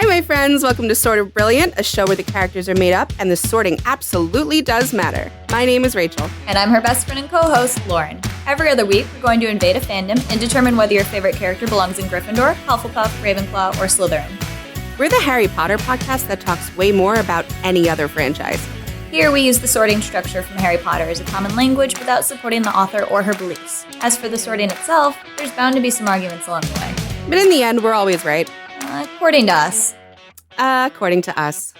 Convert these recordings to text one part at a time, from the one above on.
Hi, my friends. Welcome to Sort of Brilliant, a show where the characters are made up and the sorting absolutely does matter. My name is Rachel. And I'm her best friend and co-host, Lauren. Every other week, we're going to invade a fandom and determine whether your favorite character belongs in Gryffindor, Hufflepuff, Ravenclaw, or Slytherin. We're the Harry Potter podcast that talks way more about any other franchise. Here, we use the sorting structure from Harry Potter as a common language without supporting the author or her beliefs. As for the sorting itself, there's bound to be some arguments along the way. But in the end, we're always right. According to us. According to us.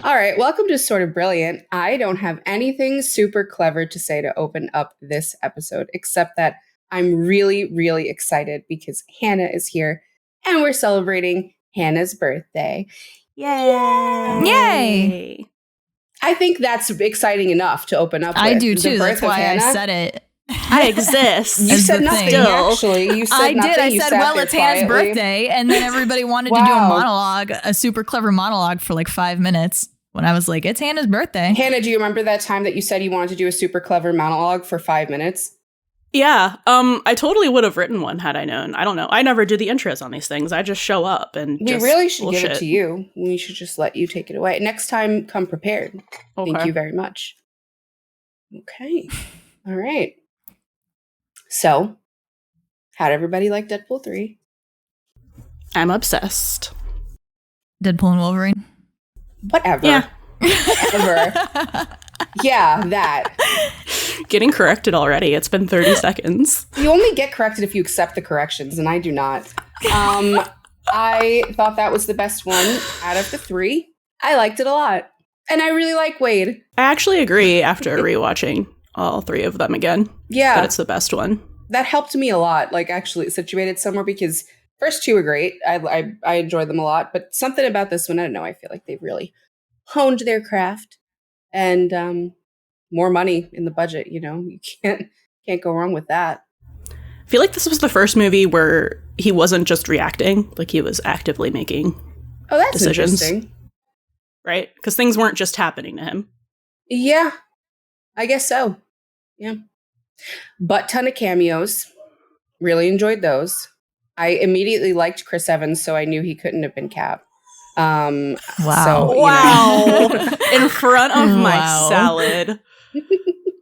All right, welcome to Sort of Brilliant. I don't have anything super clever to say to open up this episode, except that I'm really, really excited because Hannah is here and we're celebrating Hannah's birthday. Yay! Yay! I think that's exciting enough to open up with. I do too. That's why I said it. I exist. You said nothing, actually. You said nothing. I You said, sat well, there it's Hannah's quietly. birthday. And then everybody wanted to do a monologue, a super clever monologue for like 5 minutes when I was like, it's Hannah's birthday. Hannah, do you remember that time that you said you wanted to do a super clever monologue for 5 minutes? Yeah. I totally would have written one had I known. I don't know. I never do the intros on these things. I just show up and We really should give it to you. We should just let you take it away. Next time, come prepared. Okay. Thank you very much. Okay. All right. So, how'd everybody like Deadpool 3? I'm obsessed. Deadpool and Wolverine. Whatever. Yeah. Whatever. Yeah, that. Getting corrected already. It's been 30 seconds. You only get corrected if you accept the corrections, and I do not. I thought that was the best one out of the three. I liked it a lot. And I really like Wade. I actually agree after rewatching all three of them again. Yeah. That it's the best one. That helped me a lot, like actually situated somewhere, because first two are great. I enjoyed them a lot, but something about this one, I don't know, I feel like they've really honed their craft and more money in the budget, you know. You can't go wrong with that. I feel like this was the first movie where he wasn't just reacting, like he was actively making decisions. Interesting. Right? Because things weren't just happening to him. Yeah, I guess so. Yeah. But ton of cameos. Really enjoyed those. I immediately liked Chris Evans, so I knew he couldn't have been Cap. Wow. So, Wow. In front of my salad.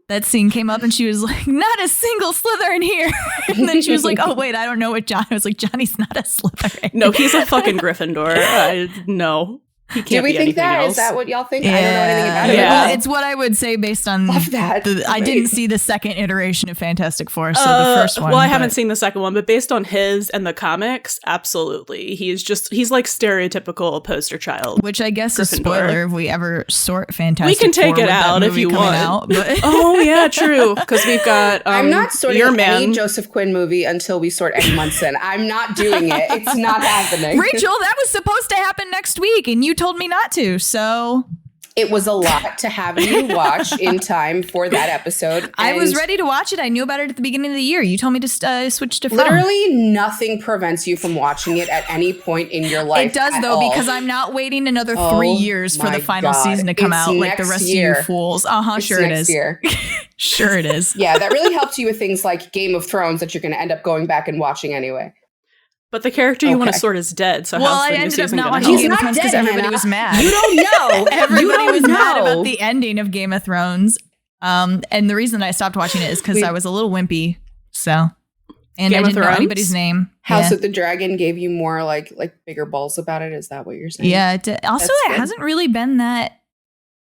That scene came up and she was like, not a single Slytherin here. And then she was like, oh, wait, I don't know what John. I was like, Johnny's not a Slytherin. No, he's a fucking Gryffindor. No. He can't do we be think that? else. Is that what y'all think? I don't know anything about it. Yeah. Well, it's what I would say based on Love that. I didn't see the second iteration of Fantastic Four, so the first one. Well, I haven't seen the second one, but based on his and the comics, absolutely. He's like stereotypical poster child. Which I guess is Gryffindor. spoiler if we ever sort Fantastic We can take Four it with that out if movie you coming want. out, but Oh, yeah, true. Because we've got I'm not sorting your any man. Joseph Quinn movie until we sort Eddie Munson. I'm not doing it. It's not happening. Rachel, that was supposed to happen next week, and you told me not to, so It was a lot to have you watch in time for that episode. I was and ready to watch it. I knew about it at the beginning of the year. You told me to switch to From. Literally nothing prevents you from watching it at any point in your life. It does, at though, all. because I'm not waiting another 3 Oh years for my the final God. season to come It's out like the next rest year. of you fools. It's Sure it next is. year. Sure it is. Yeah, that really helped you with things like Game of Thrones that you're going to end up going back and watching anyway. But the character you want Okay. to sort is dead, so Well, how's I the new ended up season not going to watching help? Game of He's not Thrones because dead, everybody Hannah. was mad. You don't know. Everybody was mad know. about the ending of Game of Thrones. And the reason I stopped watching it is because I was a little wimpy. So, and Game I of didn't know Thrones? anybody's name. House yeah. of the Dragon gave you more like bigger balls about it. Is that what you're saying? Yeah. It did. Also, That's it good. hasn't really been that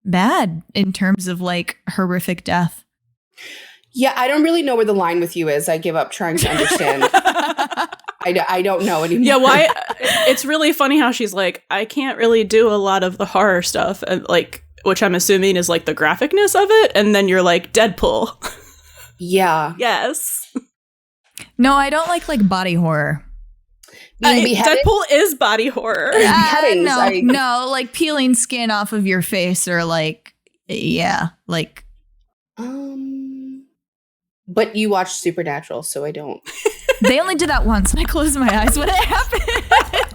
bad in terms of like horrific death. Yeah, I don't really know where the line with you is. I give up trying to understand. I don't know anymore. Yeah, why? It's really funny how she's like, I can't really do a lot of the horror stuff, and like, which I'm assuming is like the graphicness of it, and then you're like Deadpool. Yeah. Yes, No, I don't like body horror. Being beheaded? Deadpool is body horror. Beheadings, No, like peeling skin off of your face or like, yeah, like. But you watched Supernatural, so I don't. They only did that once, and I closed my eyes when it happened.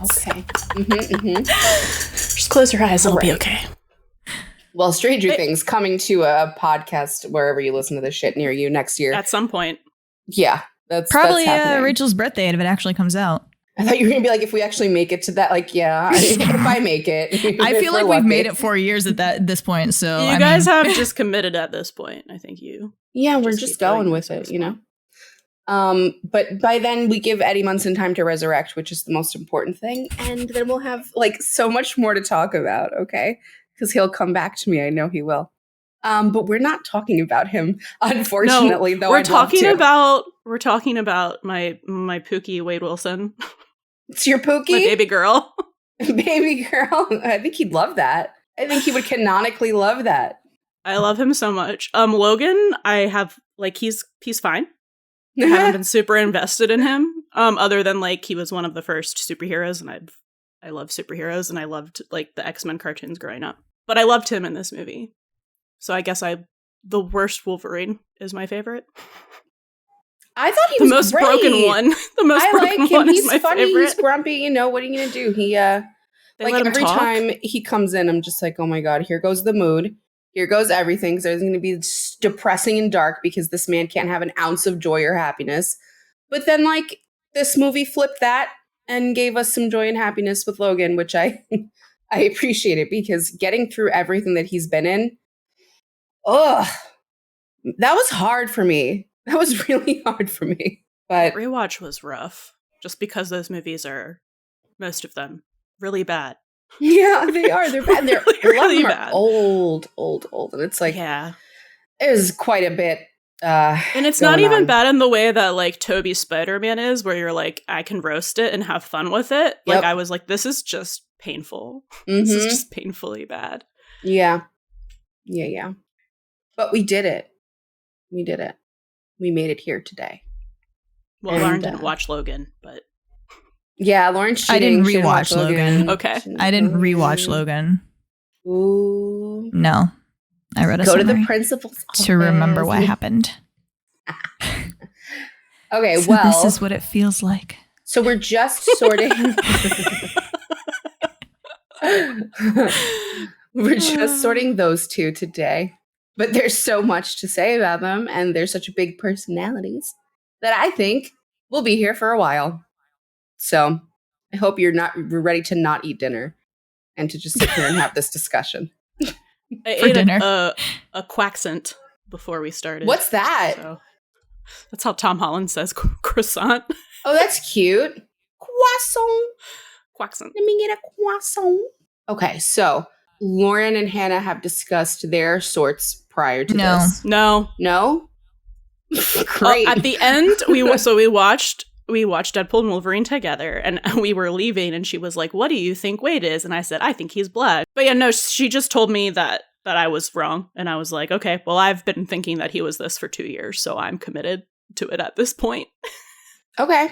Okay. Just close your eyes; it'll be Right. okay. Well, Stranger Things coming to a podcast wherever you listen to this shit near you next year. At some point. Yeah, that's Probably that's happening. Rachel's birthday if it actually comes out. I thought you were going to be like, if we actually make it to that, like, yeah, if I make it. I feel like we've made it 4 years at this point. So you guys have just committed at this point. I think you. Yeah, we're just going with it, you know? But by then we give Eddie Munson time to resurrect, which is the most important thing. And then we'll have like so much more to talk about. Okay. Because he'll come back to me. I know he will. But we're not talking about him, unfortunately, though. We're talking about my Pookie Wade Wilson. It's your Pookie? My baby girl. Baby girl. I think he'd love that. I think he would canonically love that. I love him so much. Logan, I have like he's fine. I haven't been super invested in him. Other than like he was one of the first superheroes, and I love superheroes, and I loved like the X-Men cartoons growing up. But I loved him in this movie. So I guess the worst Wolverine is my favorite. I thought he was the most great. Broken one. The most I broken like him. one. He's is my funny. favorite. He's grumpy. You know, what are you gonna do? He like every time he comes in, I'm just like, oh my god, here goes the mood. Here goes everything. So it's going to be depressing and dark because this man can't have an ounce of joy or happiness. But then, like, this movie flipped that and gave us some joy and happiness with Logan, which I appreciate it because getting through everything that he's been in, that was hard for me. That was really hard for me. But rewatch was rough just because those movies are, most of them, really bad. Yeah, they are. They're bad. They're really bad. Old. And it's like, yeah, it was quite a bit. And it's not even bad in the way that like Toby's Spider-Man is, where you're like, I can roast it and have fun with it. Like, Yep. I was like, this is just painful. Mm-hmm. This is just painfully bad. Yeah. But we did it. We made it here today. Well, And, Lauren didn't watch Logan, but yeah, Lauren's cheating. I didn't She rewatch watch Logan. Okay. I didn't rewatch Logan. Ooh. No. I read a Go to summary the principal's to remember what office. happened. Okay, So well. this is what it feels like. So we're just sorting. We're just sorting those two today. But there's so much to say about them, and they're such big personalities that I think we'll be here for a while. So I hope you're ready to not eat dinner and to just sit here and have this discussion. I For ate dinner. a quacksant before we started. What's that? So, that's how Tom Holland says croissant. Oh, that's cute. Croissant. Quacksant. Let me get a croissant. Okay, so Lauren and Hannah have discussed their sorts prior to No. this. No. No? Great. At the end, we watched Deadpool and Wolverine together, and we were leaving, and she was like, "What do you think Wade is?" And I said, "I think he's black." But yeah, no, she just told me that I was wrong, and I was like, "Okay, well, I've been thinking that he was this for 2 years, so I'm committed to it at this point." Okay.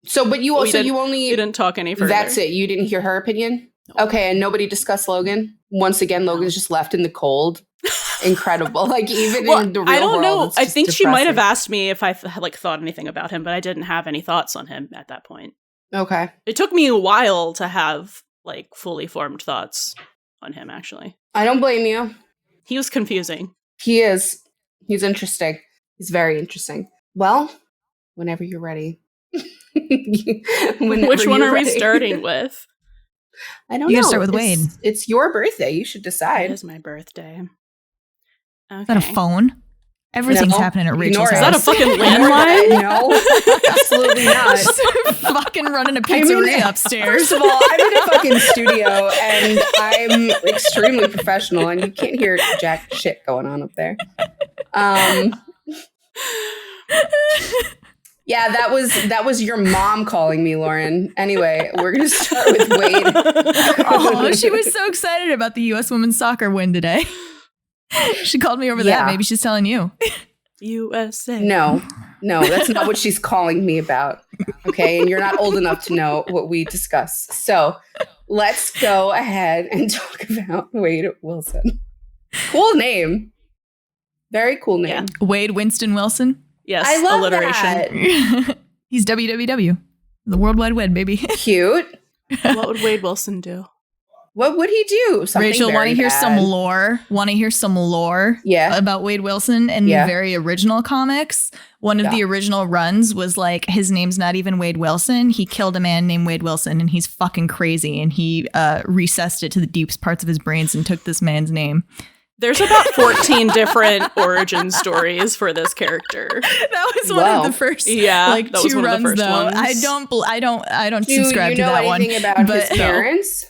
So, but you also, We didn't talk any further. That's it. You didn't hear her opinion? Okay, and nobody discussed Logan? Once again, Logan's just left in the cold. Incredible. Like, even in the real world, I don't know. it's I just think she might have depressing. asked me if I thought anything about him, but I didn't have any thoughts on him at that point. Okay. It took me a while to have like fully formed thoughts on him, actually. I don't blame you. He was confusing. He is. He's interesting. He's very interesting. Well, whenever you're ready. Which one are we starting with? I don't know. You gotta start with Wade. It's your birthday. You should It decide. is my birthday. Okay. Is that a phone? Everything's No. happening at Ignore Rachel's it. Is that a house. fucking Ignore landline? that. No, absolutely not. Just fucking running a pizzeria upstairs. First of all, I'm in a fucking studio and I'm extremely professional, and you can't hear jack shit going on up there. Yeah, that was your mom calling me, Lauren. Anyway, we're gonna start with Wade. Oh, she was so excited about the U.S. women's soccer win today. She called me over Yeah. that. Maybe she's telling you. USA. No, that's not what she's calling me about. Okay, and you're not old enough to know what we discuss. So let's go ahead and talk about Wade Wilson. Cool name. Very cool name. Yeah. Wade Winston Wilson. Yes, I love alliteration. that. He's WWW. The World Wide Web, baby. Cute. What would Wade Wilson do? What would he do? Something Rachel, want to hear some lore? Want to hear some lore? Yeah. About Wade Wilson in the very original comics? One of the original runs was like, his name's not even Wade Wilson. He killed a man named Wade Wilson, and he's fucking crazy. And he recessed it to the deepest parts of his brains and took this man's name. There's about 14 different origin stories for this character. That was one of the first, like, that was 2 one runs, of the first though. ones. I don't Do subscribe you to know that one. anything about his parents?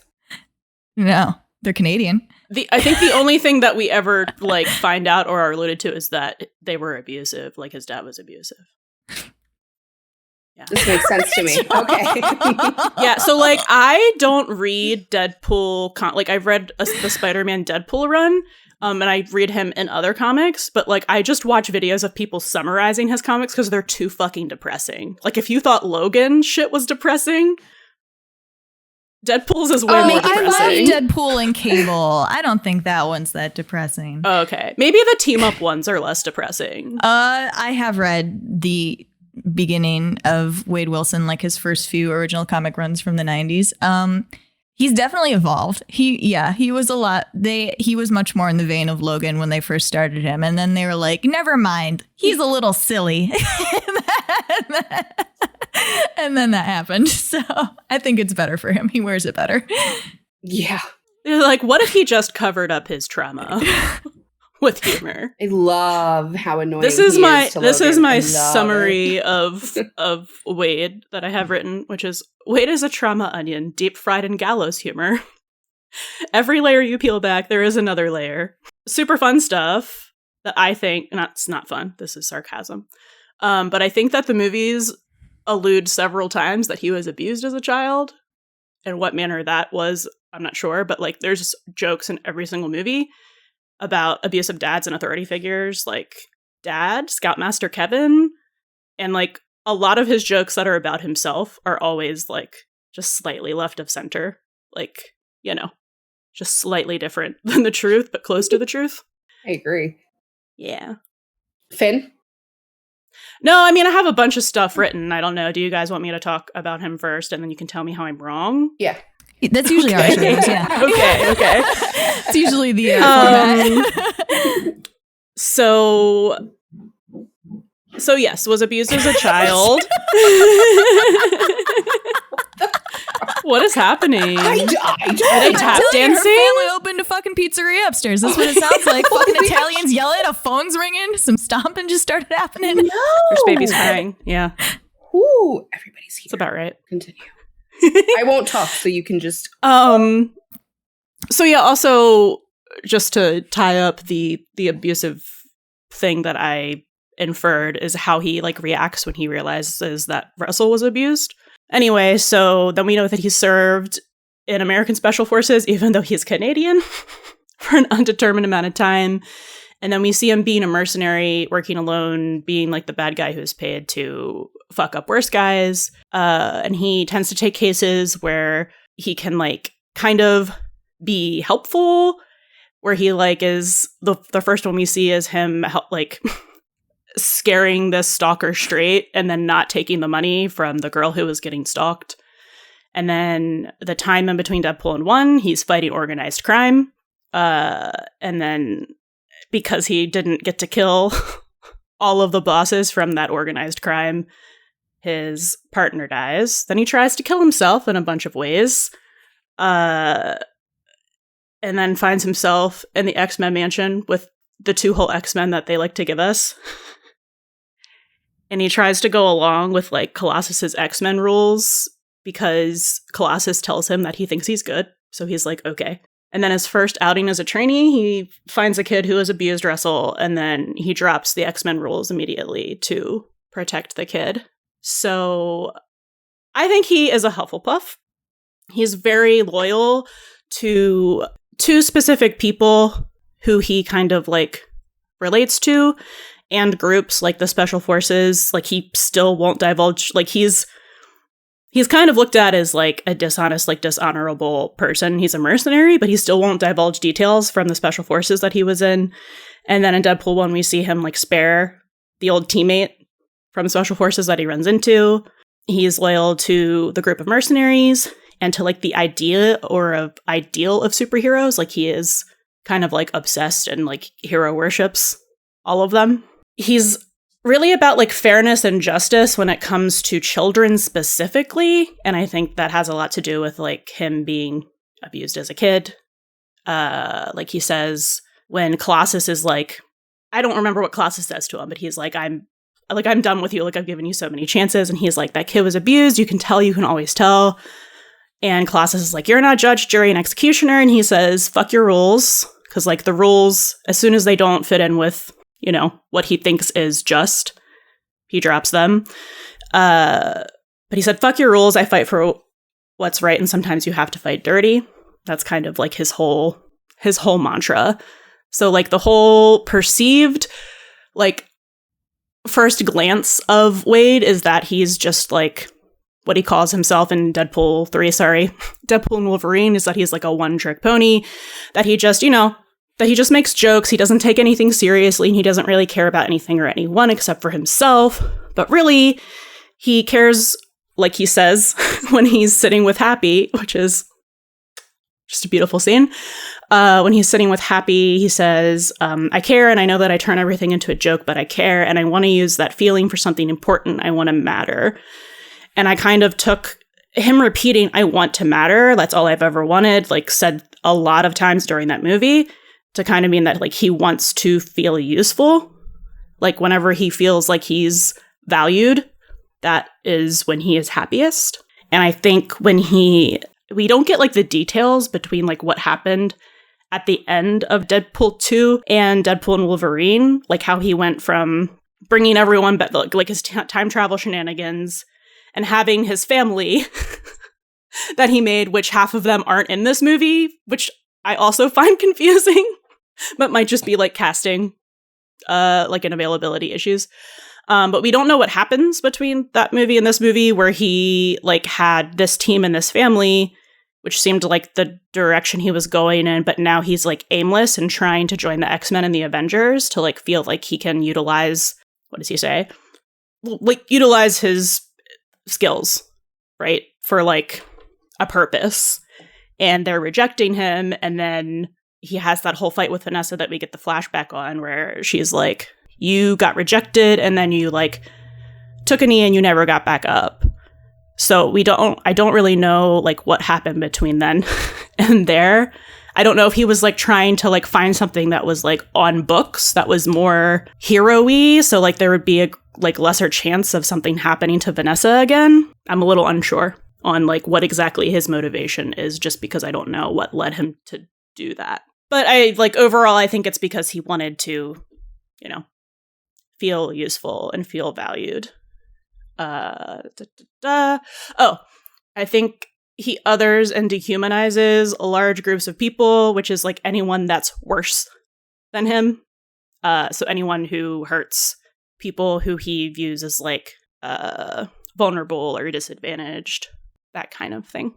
No, they're Canadian. I think the only thing that we ever like find out or are alluded to is that they were abusive. Like his dad was abusive. Yeah. This makes sense to me. Okay. Yeah. So like, I don't read Deadpool. Like I've read the Spider-Man Deadpool run. And I read him in other comics, but like I just watch videos of people summarizing his comics because they're too fucking depressing. Like if you thought Logan shit was depressing, Deadpool's is way more depressing. I love Deadpool and Cable. I don't think that one's that depressing. Okay. Maybe the team up ones are less depressing. I have read the beginning of Wade Wilson, like his first few original comic runs from the 90s. He's definitely evolved. He was a lot. He was much more in the vein of Logan when they first started him. And then they were like, never mind. He's a little silly. And then that happened. So I think it's better for him. He wears it better. Yeah. They're like, what if he just covered up his trauma with humor? I love how annoying this is my Logan. summary of Wade that I have written, which is Wade is a trauma onion, deep fried in gallows humor. Every layer you peel back, there is another layer. Super fun stuff that I think, it's not fun, this is sarcasm, but I think that the movies allude several times that he was abused as a child. And what manner that was, I'm not sure, but like there's jokes in every single movie about abusive dads and authority figures, like Dad, Scoutmaster Kevin, and like a lot of his jokes that are about himself are always like just slightly left of center, like, you know, just slightly different than the truth, but close to the truth. I agree. Yeah. Finn? No, I mean, I have a bunch of stuff written. I don't know. Do you guys want me to talk about him first, and then you can tell me how I'm wrong? Yeah. That's usually our shows, yeah. Okay. It's usually the format. So yes, was abused as a child. What is happening? Are they tap dancing? Her family opened a fucking pizzeria upstairs. That's what it sounds like. Fucking Italians yelling, a phone's ringing, some stomping just started happening. No. There's babies crying. Yeah. Ooh, everybody's here. That's about right. Continue. I won't talk, so you can just. So yeah. Also, just to tie up the abusive thing that I inferred is how he like reacts when he realizes that Russell was abused. Anyway, so then we know that he served in American Special Forces, even though he's Canadian, for an undetermined amount of time. And then we see him being a mercenary, working alone, being like the bad guy who's paid to fuck up worse guys. And he tends to take cases where he can like kind of be helpful, where he like is the first one we see is him like scaring this stalker straight and then not taking the money from the girl who was getting stalked. And then the time in between Deadpool and 1, he's fighting organized crime. And then because he didn't get to kill all of the bosses from that organized crime, his partner dies. Then he tries to kill himself in a bunch of ways. And then finds himself in the X-Men mansion with the 2 whole X-Men that they like to give us. And he tries to go along with like Colossus's X-Men rules because Colossus tells him that he thinks he's good. So he's like, okay. And then his first outing as a trainee, he finds a kid who has abused Russell, and then he drops the X-Men rules immediately to protect the kid. So I think he is a Hufflepuff. He's very loyal to 2 specific people who he kind of like relates to, and groups like the Special Forces. Like he still won't divulge, like he's kind of looked at as like a dishonest, like dishonorable person. He's a mercenary, but he still won't divulge details from the Special Forces that he was in. And then in Deadpool 1, we see him like spare the old teammate from Special Forces that he runs into. He's loyal to the group of mercenaries. and to like the idea or of ideal of superheroes. Like he is kind of like obsessed and like hero worships all of them. He's really about like fairness and justice when it comes to children specifically. And I think that has a lot to do with like him being abused as a kid. Like he says when Colossus is like, I don't remember what Colossus says to him, but he's like, I'm done with you. Like I've given you so many chances. And he's like, that kid was abused. You can tell, you can always tell. And Colossus is like, you're not judge, jury, and executioner. And he says, fuck your rules. Because like the rules, as soon as they don't fit in with, you know, what he thinks is just, he drops them. But he said, fuck your rules. I fight for what's right. And sometimes you have to fight dirty. That's kind of like his whole mantra. So like the whole perceived, like first glance of Wade is that he's just like what he calls himself in Deadpool and Wolverine, is that he's like a one-trick pony, that he just, you know, that he just makes jokes, he doesn't take anything seriously, and he doesn't really care about anything or anyone except for himself. But really, he cares, like he says, when he's sitting with Happy, which is just a beautiful scene. When he's sitting with Happy, he says, I care, and I know that I turn everything into a joke, but I care, and I want to use that feeling for something important. I want to matter. And I kind of took him repeating, I want to matter, that's all I've ever wanted, like said a lot of times during that movie, to kind of mean that like he wants to feel useful. Like whenever he feels like he's valued, that is when he is happiest. And I think when we don't get like the details between like what happened at the end of Deadpool 2 and Deadpool and Wolverine, like how he went from bringing everyone back, like his time travel shenanigans, and having his family that he made, which half of them aren't in this movie, which I also find confusing, but might just be like casting, like an availability issues. But we don't know what happens between that movie and this movie, where he like had this team and this family, which seemed like the direction he was going in, but now he's like aimless and trying to join the X-Men and the Avengers to like feel like he can utilize, what does he say? Like utilize his skills, right? For like a purpose. And they're rejecting him. And then he has that whole fight with Vanessa that we get the flashback on, where she's like, you got rejected and then you like took a knee and you never got back up. So I don't really know like what happened between then and there. I don't know if he was like trying to like find something that was like on books that was more hero-y, so like there would be a like lesser chance of something happening to Vanessa again. I'm a little unsure on like what exactly his motivation is, just because I don't know what led him to do that. But I like overall, I think it's because he wanted to, you know, feel useful and feel valued. Oh, I think he others and dehumanizes large groups of people, which is like anyone that's worse than him. So anyone who hurts people who he views as like vulnerable or disadvantaged, that kind of thing.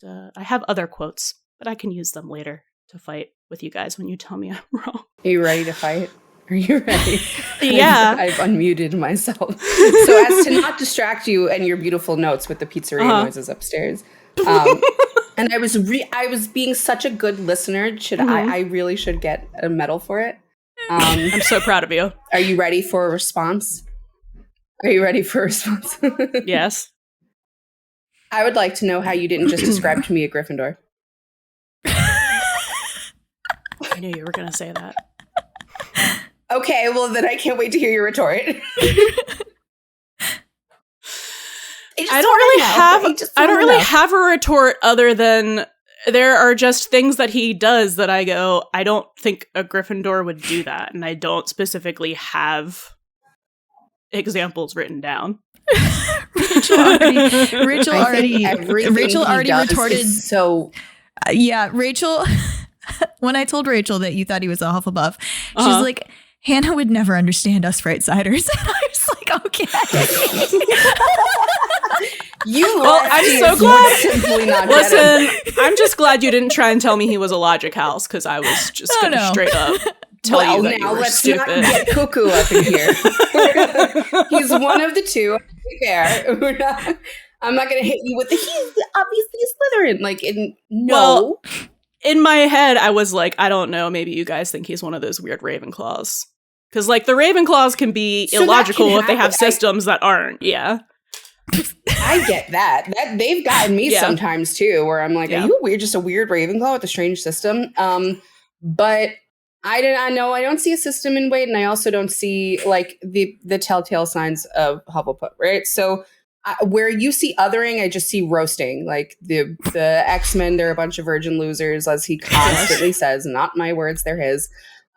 I have other quotes, but I can use them later to fight with you guys when you tell me I'm wrong. Are you ready to fight? Are you ready? Yeah. I've unmuted myself. So as to not distract you and your beautiful notes with the pizzeria noises upstairs. And I was being such a good listener. I really should get a medal for it. I'm so proud of you. Are you ready for a response? Yes. I would like to know how you didn't just describe to me a Gryffindor. I knew you were going to say that. Okay, well then I can't wait to hear your retort. I don't really have a retort other than there are just things that he does that I go, I don't think a Gryffindor would do that, and I don't specifically have examples written down. Rachel already retorted. So yeah, Rachel. When I told Rachel that you thought he was a Hufflepuff, she's like, Hannah would never understand us right-siders. And I was like, okay. I'm so glad. Listen, I'm just glad you didn't try and tell me he was a logic house, because I was just going to straight up tell you that you were stupid. Not get cuckoo up in here. He's one of the two. Fair. I'm not gonna hit you with he's obviously a Slytherin. Like, no. Well, in my head, I was like, I don't know, maybe you guys think he's one of those weird Ravenclaws. Because, like, the Ravenclaws can be illogical if they have systems that aren't, yeah. I get that. They've gotten me sometimes, too, where I'm like, are you just a weird Ravenclaw with a strange system? But I don't see a system in Wade, and I also don't see, like, the telltale signs of Hufflepuff, right? So where you see othering, I just see roasting. Like, the X-Men, they're a bunch of virgin losers, as he constantly says. Not my words, they're his.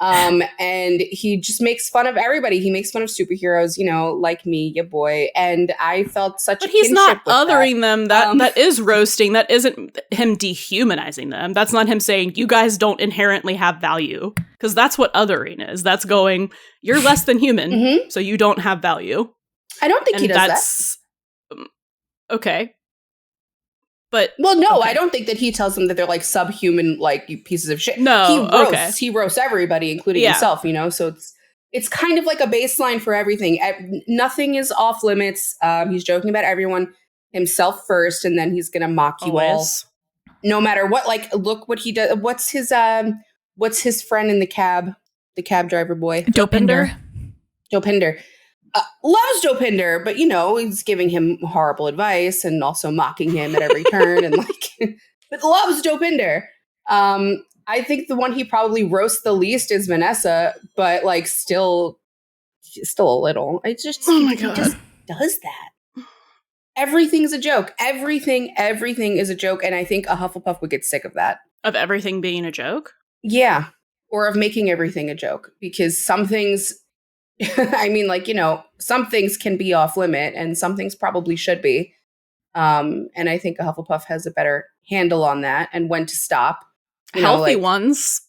And he just makes fun of everybody. He makes fun of superheroes, like me, ya boy. And I felt such a kinship with that. But he's not othering them. That is roasting. That isn't him dehumanizing them. That's not him saying, you guys don't inherently have value. Because that's what othering is. That's going, you're less than human, so you don't have value. I don't think he does that. Okay. But I don't think that he tells them that they're like subhuman, like you pieces of shit. No, he roasts everybody, including himself. So it's kind of like a baseline for everything. Nothing is off limits. He's joking about everyone, himself first, and then he's gonna mock you all, no matter what. Like, look what he does. What's his friend in the cab driver boy? Dopinder. Loves Dopinder, but he's giving him horrible advice and also mocking him at every turn, and but loves Dopinder. I think the one he probably roasts the least is Vanessa, but still a little. It's just my God, he just does that. Everything's a joke. Everything is a joke, and I think a Hufflepuff would get sick of that. Of everything being a joke? Yeah, or of making everything a joke, because some things. I mean, some things can be off limit and some things probably should be. And I think a Hufflepuff has a better handle on that and when to stop. Healthy ones.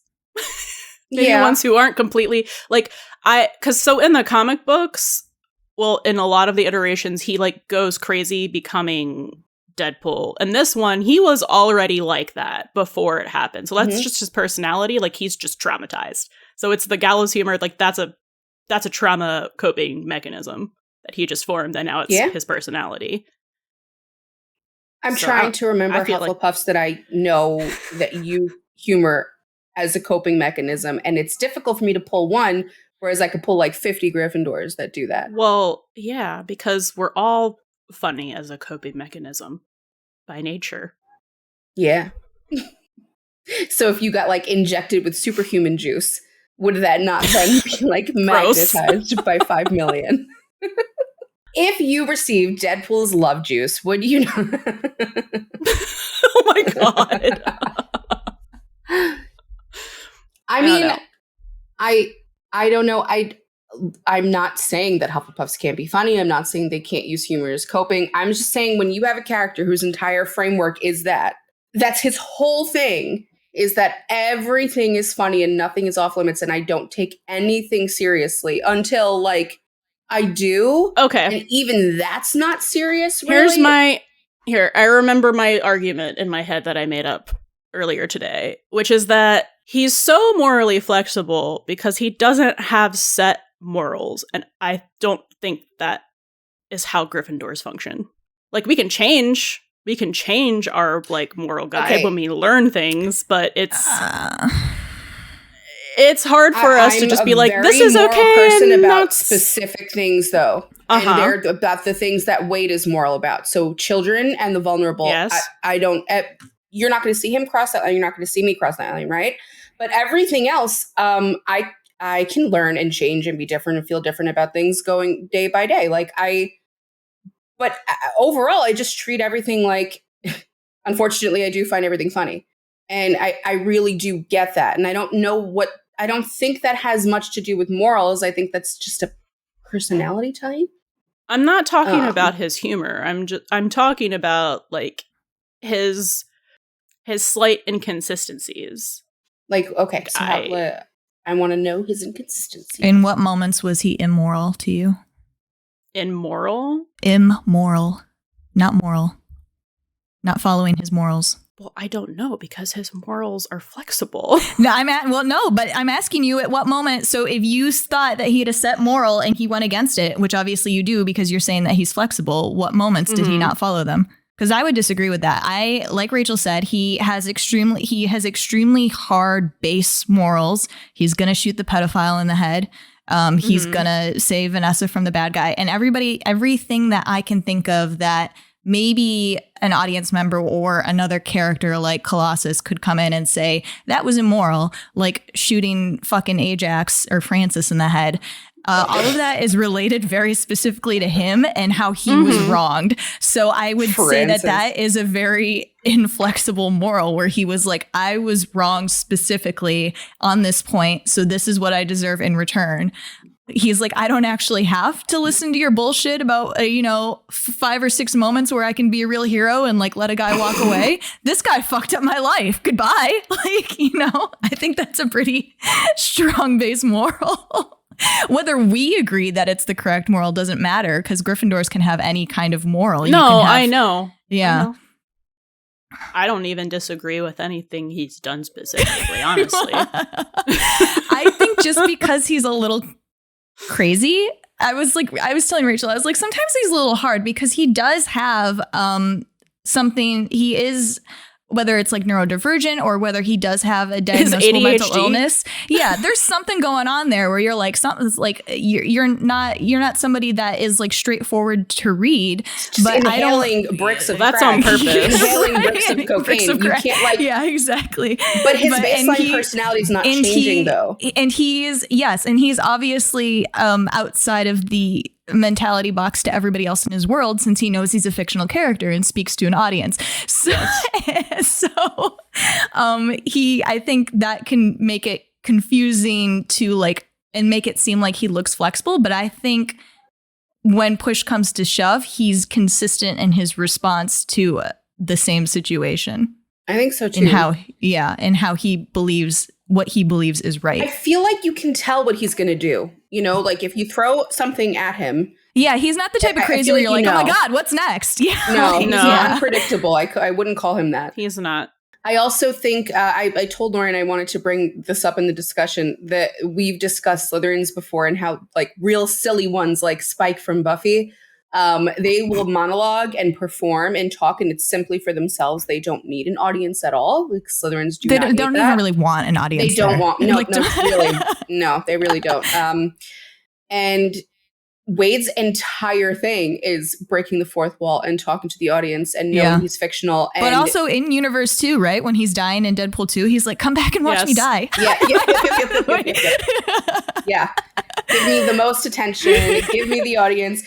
Maybe ones who aren't completely because in the comic books, well, in a lot of the iterations, he goes crazy becoming Deadpool. And this one, he was already like that before it happened. So that's just his personality. He's just traumatized. So it's the gallows humor. That's a trauma coping mechanism that he just formed, and now it's his personality. I'm trying to remember Hufflepuffs that I know that you humor as a coping mechanism, and it's difficult for me to pull one, whereas I could pull 50 Gryffindors that do that. Well, yeah, because we're all funny as a coping mechanism by nature. Yeah. So if you got injected with superhuman juice, would that not then be magnetized by 5 million? If you received Deadpool's love juice, would you know? Oh my God. I mean, I don't know. I'm not saying that Hufflepuffs can't be funny. I'm not saying they can't use humor as coping. I'm just saying when you have a character whose entire framework is that's his whole thing, is that everything is funny and nothing is off limits, and I don't take anything seriously until I do. Okay. And even that's not serious, really. I remember my argument in my head that I made up earlier today, which is that he's so morally flexible because he doesn't have set morals, and I don't think that is how Gryffindors function. We can change our moral guide when we learn things, but it's hard for us to just be this is okay. Person and about specific things though, and they're about the things that Wade is moral about. So children and the vulnerable. Yes. I don't. You're not going to see him cross that line. You're not going to see me cross that line, right? But everything else, I can learn and change and be different and feel different about things going day by day. But overall, I just treat everything unfortunately, I do find everything funny. And I really do get that. And I don't think that has much to do with morals. I think that's just a personality type. I'm not talking about his humor. I'm talking about his slight inconsistencies. Okay, so I want to know his inconsistency. In what moments was he immoral to you? Immoral? Immoral. Not moral. Not following his morals. Well, I don't know because his morals are flexible. No, but I'm asking you at what moment. So if you thought that he had a set moral and he went against it, which obviously you do because you're saying that he's flexible, what moments did he not follow them? Because I would disagree with that. Like Rachel said, he has extremely hard base morals. He's going to shoot the pedophile in the head. He's going to save Vanessa from the bad guy. And everything that I can think of that maybe an audience member or another character like Colossus could come in and say, that was immoral, like shooting fucking Ajax or Francis in the head. All of that is related very specifically to him and how he was wronged. So I would say that is a very inflexible moral where he was like, I was wrong specifically on this point. So this is what I deserve in return. He's like, I don't actually have to listen to your bullshit about, 5 or 6 moments where I can be a real hero and like let a guy walk away. This guy fucked up my life. Goodbye. I think that's a pretty strong base moral. Whether we agree that it's the correct moral doesn't matter because Gryffindors can have any kind of moral. I know. Yeah. I know. I don't even disagree with anything he's done specifically, honestly. I think just because he's a little crazy, I was telling Rachel, I was like, sometimes he's a little hard because he does have something. He is, whether it's like neurodivergent or whether he does have a diagnosable mental illness. Yeah, there's something going on there where you're like, something's like you're not somebody that is like straightforward to read. Just but inhaling bricks of that's crack. on purpose. Inhaling bricks of cocaine. You can't like. Yeah, exactly. But his baseline personality is not changing though. And he's obviously outside of the mentality box to everybody else in his world since he knows he's a fictional character and speaks to an audience. So, I think that can make it confusing to like and make it seem like he looks flexible. But I think when push comes to shove, he's consistent in his response to the same situation. I think so too. And how he believes what he believes is right. I feel like you can tell what he's going to do. Like if you throw something at him. Yeah, he's not the type of crazy where you're like, oh my God, what's next? Yeah. No, he's not unpredictable. I wouldn't call him that. He's not. I also think I told Lauren I wanted to bring this up in the discussion that we've discussed Slytherins before and how like real silly ones like Spike from Buffy, they will monologue and perform and talk and it's simply for themselves. They don't need an audience at all. Like Slytherins they don't even really want an audience. They don't want no, they really don't. And Wade's entire thing is breaking the fourth wall and talking to the audience and knowing he's fictional. And but also in universe too, right? When he's dying in Deadpool 2, he's like, come back and watch me die. Yeah. Yeah. Give me the most attention. Give me the audience.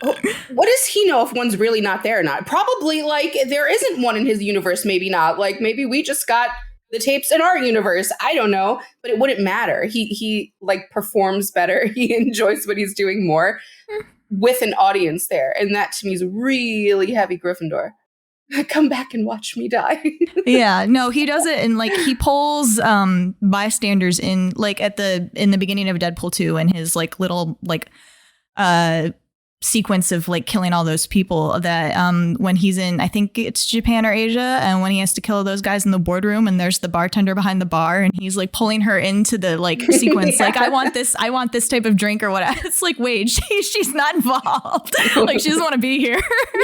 What does he know if one's really not there or not? Probably like there isn't one in his universe. Maybe not. Like maybe we just got the tapes in our universe. I don't know, but it wouldn't matter. He like performs better. He enjoys what he's doing more with an audience there. And that to me is really heavy Gryffindor. Come back and watch me die. Yeah, no, he does it. And like he pulls bystanders in like in the beginning of Deadpool 2 and his like little like sequence of like killing all those people that when he's in, I think it's Japan or Asia, and when he has to kill those guys in the boardroom and there's the bartender behind the bar and he's like pulling her into the like sequence like I want this type of drink or whatever. It's like, wait, she's not involved. Like she doesn't want to be here.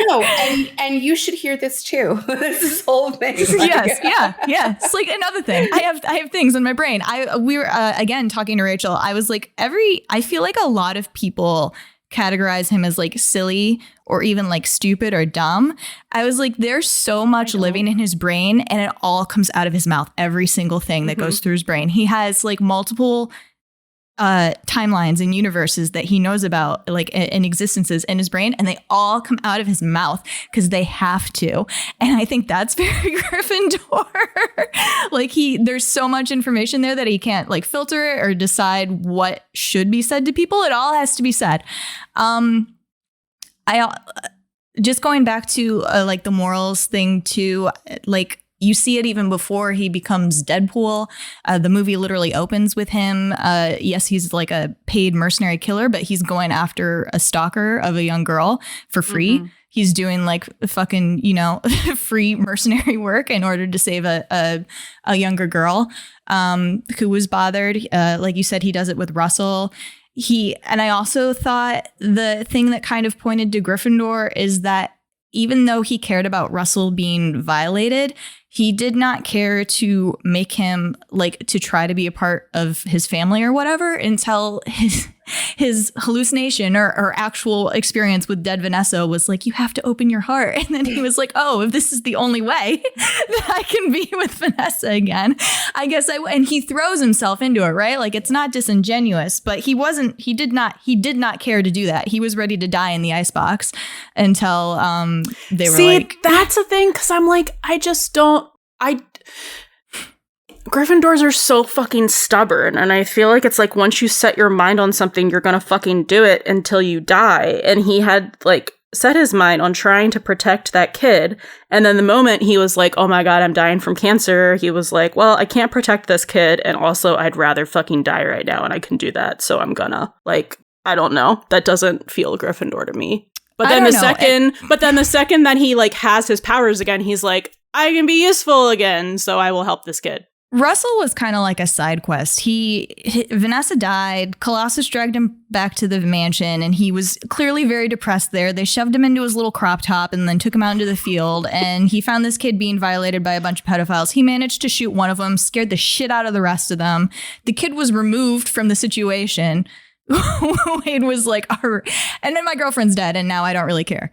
No, and you should hear this too. This whole thing. Yes, yeah. It's like another thing. I have things in my brain. We were again talking to Rachel. I was like I feel like a lot of people categorize him as like silly or even like stupid or dumb. I was like, there's so much living in his brain and it all comes out of his mouth. Every single thing that goes through his brain. He has like multiple timelines and universes that he knows about like in existences in his brain, and they all come out of his mouth because they have to. And I think that's very Gryffindor. Like there's so much information there that he can't like filter it or decide what should be said to people. It all has to be said. I just going back to like the morals thing too, like you see it even before he becomes Deadpool. The movie literally opens with him. Yes, he's like a paid mercenary killer, but he's going after a stalker of a young girl for free. Mm-hmm. He's doing like fucking, free mercenary work in order to save a younger girl who was bothered. Like you said, he does it with Russell. And I also thought the thing that kind of pointed to Gryffindor is that even though he cared about Russell being violated, he did not care to make him like to try to be a part of his family or whatever until his hallucination or actual experience with dead Vanessa was like, you have to open your heart. And then he was like, oh, if this is the only way that I can be with Vanessa again, I guess and he throws himself into it, right? Like it's not disingenuous, but he did not care to do that. He was ready to die in the icebox until they were like, that's a thing. Cause I'm like, Gryffindors are so fucking stubborn, and I feel like it's like once you set your mind on something, you're gonna fucking do it until you die. And he had like set his mind on trying to protect that kid, and then the moment he was like, oh my god, I'm dying from cancer, he was like, well, I can't protect this kid, and also I'd rather fucking die right now, and I can do that, so I'm gonna. Like, I don't know. That doesn't feel Gryffindor to me. But then the second that he like has his powers again, he's like, I can be useful again, so I will help this kid. Russell was kind of like a side quest. Vanessa died. Colossus dragged him back to the mansion, and he was clearly very depressed there. They shoved him into his little crop top and then took him out into the field, and he found this kid being violated by a bunch of pedophiles. He managed to shoot one of them, scared the shit out of the rest of them. The kid was removed from the situation. Wade was like, and then my girlfriend's dead, and now I don't really care.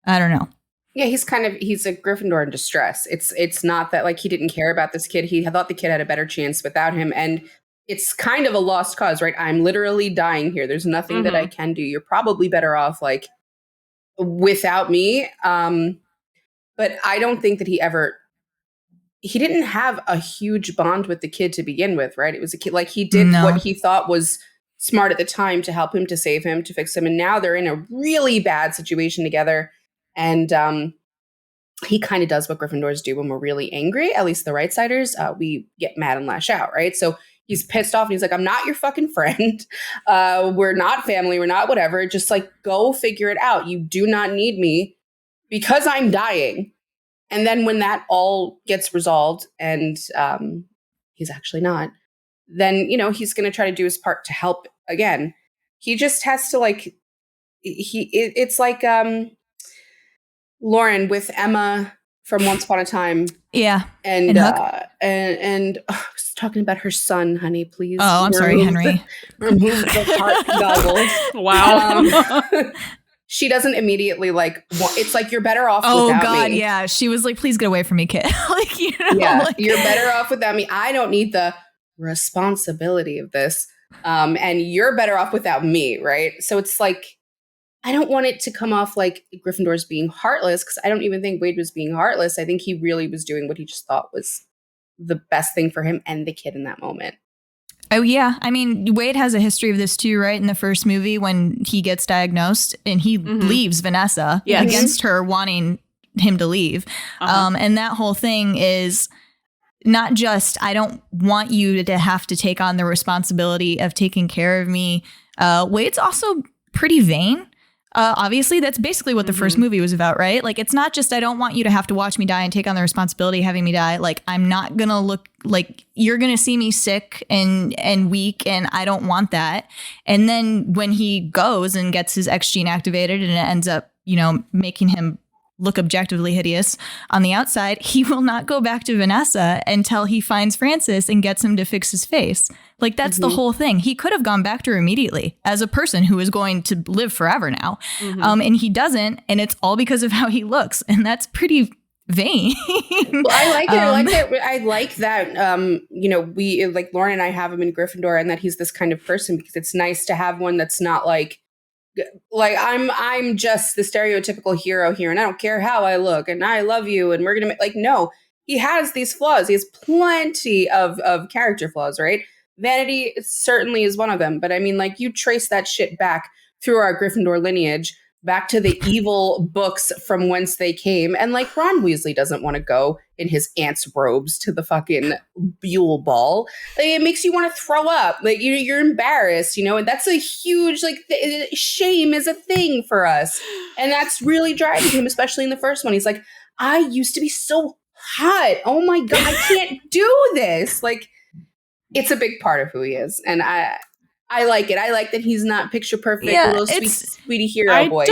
I don't know. Yeah, he's a Gryffindor in distress. It's not that like he didn't care about this kid. He thought the kid had a better chance without him. And it's kind of a lost cause, right? I'm literally dying here. There's nothing that I can do. You're probably better off like without me. But I don't think that he didn't have a huge bond with the kid to begin with, right? It was a kid, like he did what he thought was smart at the time to help him, to save him, to fix him. And now they're in a really bad situation together. And he kind of does what Gryffindors do when we're really angry, at least the right-siders. We get mad and lash out, right? So he's pissed off and he's like, I'm not your fucking friend. We're not family. We're not whatever. Just like, go figure it out. You do not need me because I'm dying. And then when that all gets resolved and he's actually not, then, he's going to try to do his part to help again. He just has to like, it's like... Lauren with Emma from Once Upon a Time. Yeah. And I was talking about her son, honey, please. Oh, I'm sorry, Henry. Remove the heart goggles. Wow. She doesn't immediately like, it's like, you're better off without me. Oh God, me. yeah. She was like, please get away from me, kid. You're better off without me. I don't need the responsibility of this. And you're better off without me, right? So it's like, I don't want it to come off like Gryffindor's being heartless, because I don't even think Wade was being heartless. I think he really was doing what he just thought was the best thing for him and the kid in that moment. Oh, yeah. I mean, Wade has a history of this too, right? In the first movie when he gets diagnosed and he leaves Vanessa against her wanting him to leave. And that whole thing is not just, I don't want you to have to take on the responsibility of taking care of me. Wade's also pretty vain. Obviously, that's basically what the first movie was about, right? Like, it's not just, I don't want you to have to watch me die and take on the responsibility of having me die. Like, I'm not going to look like you're going to see me sick and weak, and I don't want that. And then when he goes and gets his X gene activated and it ends up, making him look objectively hideous on the outside, he will not go back to Vanessa until he finds Francis and gets him to fix his face. Like, that's the whole thing. He could have gone back to her immediately as a person who is going to live forever now. And he doesn't. And it's all because of how he looks. And that's pretty vain. Well, I like it. I like that, we, like, Lauren and I have him in Gryffindor, and that he's this kind of person, because it's nice to have one that's not like I'm just the stereotypical hero here, and I don't care how I look, and I love you, and we're gonna make, like, no, he has these flaws. He has plenty of character flaws, right? Vanity certainly is one of them, but I mean, like, you trace that shit back through our Gryffindor lineage. back to the evil books from whence they came. And like Ron Weasley doesn't want to go in his aunt's robes to the fucking Buell ball. Like, it makes you want to throw up. Like you're embarrassed, and that's a huge shame is a thing for us. And that's really driving him, especially in the first one. He's like, I used to be so hot. Oh my God, I can't do this. Like, it's a big part of who he is. And I like it. I like that he's not picture perfect, little sweetie hero boy.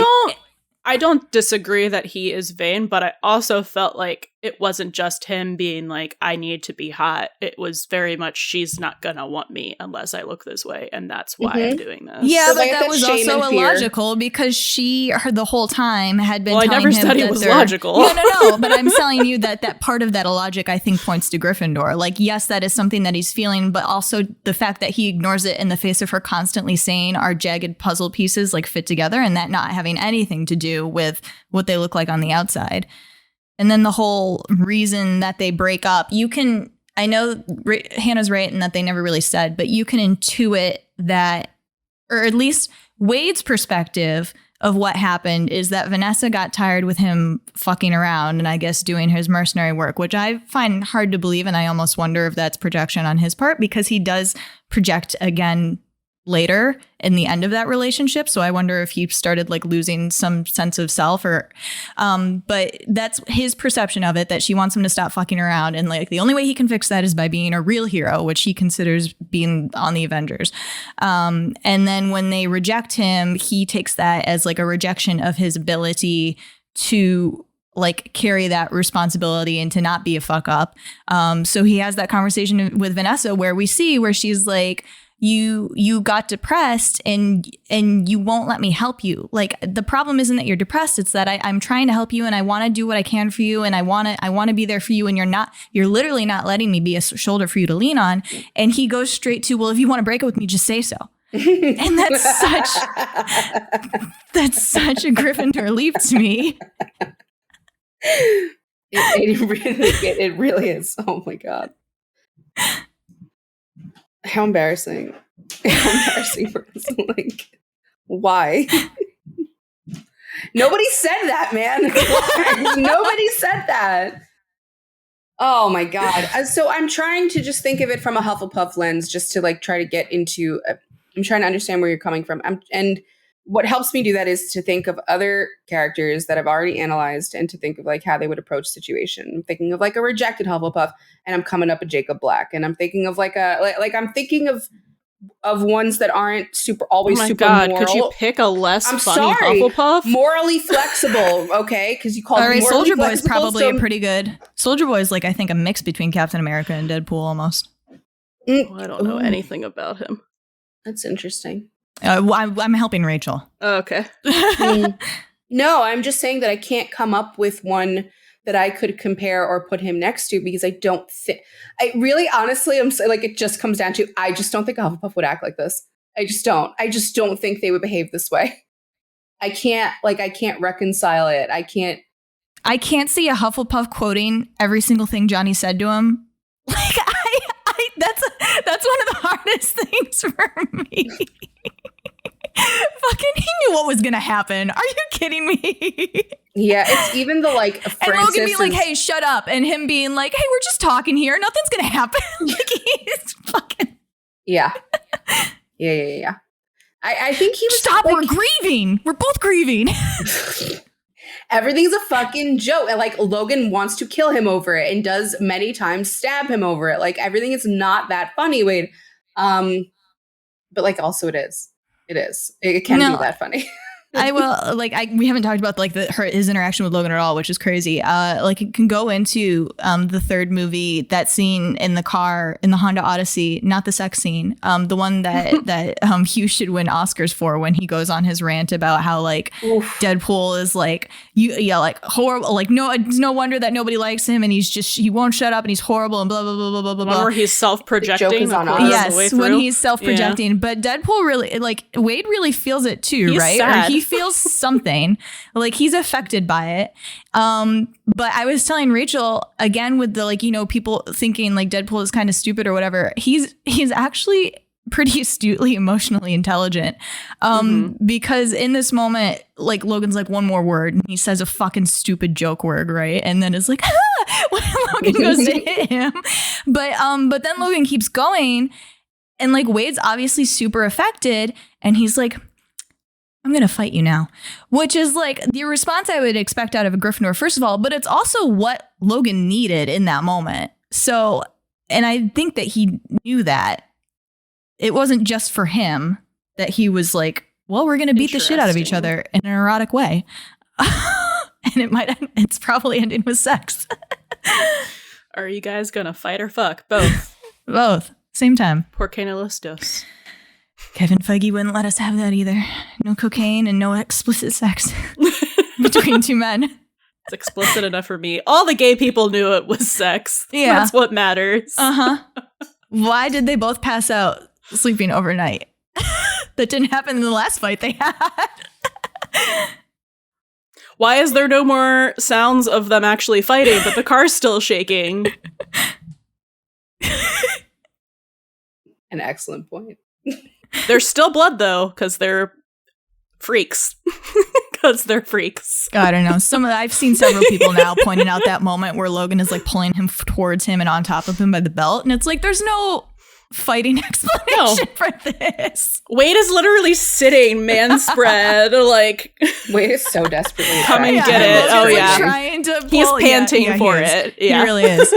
I don't disagree that he is vain, but I also felt like it wasn't just him being like, I need to be hot. It was very much, she's not gonna want me unless I look this way, and that's why I'm doing this. Yeah, but that was also illogical because her the whole time had been telling him I never said it was logical. No, but I'm telling you that part of that illogic, I think, points to Gryffindor. Like, yes, that is something that he's feeling, but also the fact that he ignores it in the face of her constantly saying our jagged puzzle pieces like fit together, and that not having anything to do with what they look like on the outside. And then the whole reason that they break up, I know Hannah's right in that they never really said, but you can intuit that, or at least Wade's perspective of what happened is that Vanessa got tired with him fucking around and I guess doing his mercenary work, which I find hard to believe. And I almost wonder if that's projection on his part because he does project again later in the end of that relationship. So I wonder if he started like losing some sense of self but that's his perception of it, that she wants him to stop fucking around. And like the only way he can fix that is by being a real hero, which he considers being on the Avengers. And then when they reject him, he takes that as like a rejection of his ability to like carry that responsibility and to not be a fuck up. So he has that conversation with Vanessa where she's like, you got depressed and you won't let me help you. Like the problem isn't that you're depressed. It's that I'm trying to help you and I want to do what I can for you. And I want to be there for you. And you're literally not letting me be a shoulder for you to lean on. And he goes straight to, well, if you want to break up with me, just say so. And that's such a Gryffindor leap to me. It really is. Oh my God. How embarrassing. How embarrassing for us. Like, why? Nobody said that, man. Nobody said that. Oh my God. So I'm trying to just think of it from a Hufflepuff lens, just to like try to get into, I'm trying to understand where you're coming from. And what helps me do that is to think of other characters that I've already analyzed and to think of like how they would approach situation. I'm thinking of like a rejected Hufflepuff and I'm coming up with Jacob Black. And I'm thinking of I'm thinking of ones that aren't super God, moral. Could you pick a less funny Hufflepuff? Morally flexible, okay? Because you called all right, Soldier Boy is probably a pretty good. Soldier Boy is like I think a mix between Captain America and Deadpool almost. I don't know anything about him. That's interesting. I'm helping Rachel. Oh, okay. No, I'm just saying that I can't come up with one that I could compare or put him next to because I don't think. I really, honestly, I'm like it just comes down to I just don't think a Hufflepuff would act like this. I just don't. I just don't think they would behave this way. I can't reconcile it. I can't see a Hufflepuff quoting every single thing Johnny said to him. Like that's one of the hardest things for me. Fucking, he knew what was gonna happen. Are you kidding me? Yeah, it's even the like. And Logan being like, "Hey, shut up," and him being like, "Hey, we're just talking here. Nothing's gonna happen." Like he's fucking. Yeah. I think he was. Stop! Like, we're grieving. We're both grieving. Everything's a fucking joke. And like Logan wants to kill him over it and does many times stab him over it. Like everything is not that funny, Wade. But like also it is. It is. It can be that funny. I will we haven't talked about like his interaction with Logan at all, which is crazy. Like it can go into the third movie, that scene in the car in the Honda Odyssey, not the sex scene, the one that Hugh should win Oscars for when he goes on his rant about how like Deadpool is like like horrible, like no, it's no wonder that nobody likes him and he won't shut up and he's horrible and blah blah blah blah blah blah. Where he's self-projecting. Yes, when he's self-projecting, but Deadpool really like Wade really feels it too, he's right? Sad. Or he feels something like he's affected by it. But I was telling Rachel again with the like, people thinking like Deadpool is kind of stupid or whatever. He's actually pretty astutely emotionally intelligent. Because in this moment, like Logan's like, one more word, and he says a fucking stupid joke word, right? And then it's like, when Logan goes to hit him. But then Logan keeps going, and like Wade's obviously super affected, and he's like, I'm going to fight you now, which is like the response I would expect out of a Gryffindor, first of all, but it's also what Logan needed in that moment. So, and I think that he knew that. It wasn't just for him that he was like, well, we're going to beat the shit out of each other in an erotic way. And it's probably ending with sex. Are you guys going to fight or fuck? Both. Both. Same time. Porque no los dos. Kevin Feige wouldn't let us have that either. No cocaine and no explicit sex between two men. It's explicit enough for me. All the gay people knew it was sex. Yeah. That's what matters. Why did they both pass out sleeping overnight? That didn't happen in the last fight they had. Why is there no more sounds of them actually fighting, but the car's still shaking? An excellent point. There's still blood, though, because they're freaks. Because they're freaks. God, I don't know. I've seen several people now pointing out that moment where Logan is like pulling him towards him and on top of him by the belt. And it's like, there's no fighting explanation for this. Wade is literally sitting man spread, like Wade is so desperately come and get it. Oh yeah, trying to pull. He's panting for it. Yeah, he really is.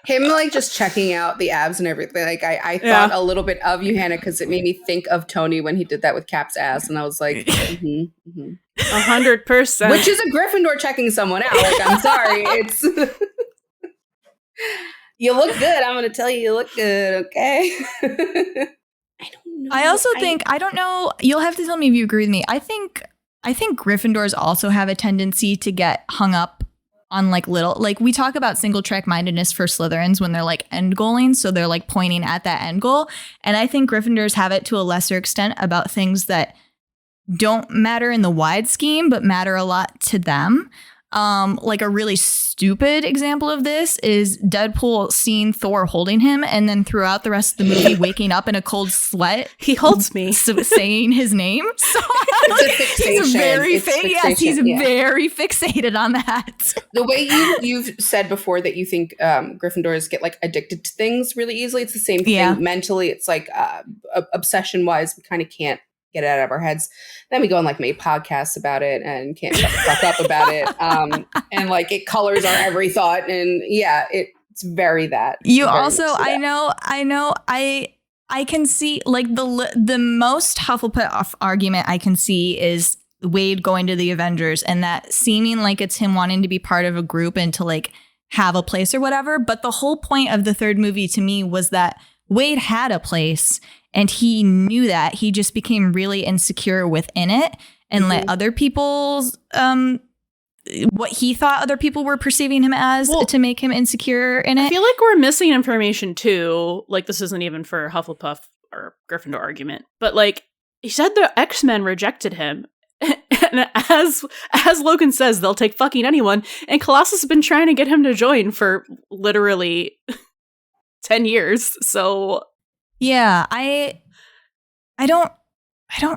Him like just checking out the abs and everything. Like I thought a little bit of you, Hannah, because it made me think of Tony when he did that with Cap's ass, and I was like, 100%. Which is a Gryffindor checking someone out. Like, I'm sorry, it's you look good. I'm gonna tell you look good. Okay. I don't know. I also think I don't know. You'll have to tell me if you agree with me. I think Gryffindors also have a tendency to get hung up on like little, like we talk about single track mindedness for Slytherins when they're like end goaling. So they're like pointing at that end goal. And I think Gryffindors have it to a lesser extent about things that don't matter in the wide scheme, but matter a lot to them. Like a really stupid example of this is Deadpool seeing Thor holding him and then throughout the rest of the movie waking up in a cold sweat. He holds me. Saying his name. So he's very very fixated on that. The way you've said before that you think Gryffindors get like addicted to things really easily. It's the same thing. Yeah. Mentally, it's like obsession wise, we kind of can't get it out of our heads. Then we go and like make podcasts about it and can't shut the fuck up about it. And like it colors our every thought. And yeah, it's very that. You also, I know, I can see like the most Hufflepuff argument I can see is Wade going to the Avengers and that seeming like it's him wanting to be part of a group and to like have a place or whatever. But the whole point of the third movie to me was that Wade had a place. And he knew that. He just became really insecure within it and let other people's, what he thought other people were perceiving him as to make him insecure in it. I feel like we're missing information too. Like this isn't even for Hufflepuff or Gryffindor argument. But like he said the X-Men rejected him. And as Logan says, they'll take fucking anyone. And Colossus has been trying to get him to join for literally 10 years. So... Yeah, I don't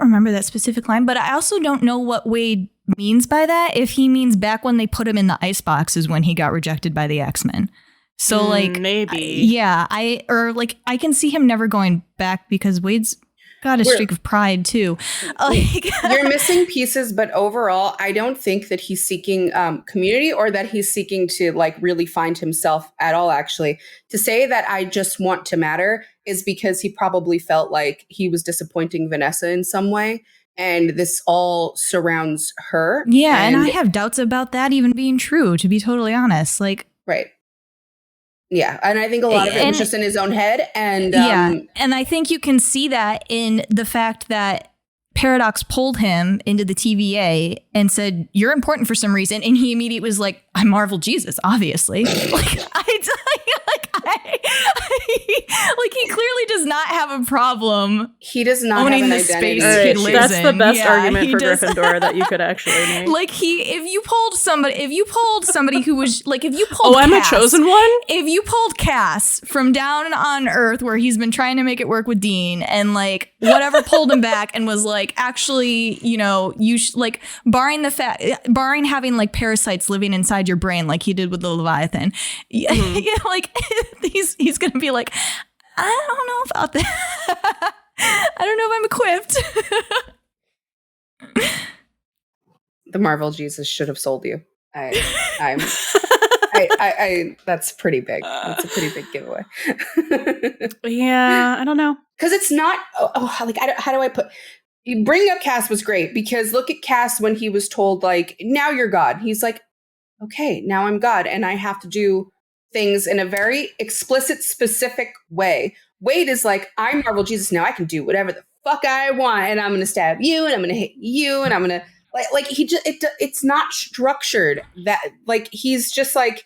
remember that specific line, but I also don't know what Wade means by that. If he means back when they put him in the ice box is when he got rejected by the X-Men. So like maybe. I can see him never going back because Wade's got a streak of pride too. Like, you're missing pieces, but overall, I don't think that he's seeking community or that he's seeking to like really find himself at all. Actually, to say that I just want to matter is because he probably felt like he was disappointing Vanessa in some way. And this all surrounds her. Yeah. And I have doubts about that even being true, to be totally honest. Like, right. Yeah. And I think a lot of it was just in his own head. And and I think you can see that in the fact that Paradox pulled him into the TVA and said, you're important for some reason. And he immediately was like, I'm Marvel Jesus, obviously. Like, Like, he clearly does not have a problem. He does not owning have an the identity. space All he right, lives that's the in. best Yeah, argument he for does. Gryffindor that you could actually make. Like, if you pulled somebody who was like, if you pulled I'm Cass, a chosen one? if you pulled Cass from down on Earth where he's been trying to make it work with Dean, and like whatever pulled him back and was like, actually, you know, like barring having like parasites living inside your brain like he did with the Leviathan, yeah, like he's gonna be like, I don't know about that. I don't know if I'm equipped. The Marvel Jesus should have sold you. I'm that's pretty big. That's a pretty big giveaway. Yeah, I don't know. Because it's not. How do I put? You bring up Cass was great because look at Cass when he was told like, now you're God. He's like, okay, now I'm God, and I have to do things in a very explicit, specific way. Wade is like, I'm Marvel Jesus now. I can do whatever the fuck I want, and I'm going to stab you, and I'm going to hit you, and I'm going to like he just it's not structured that like he's just like,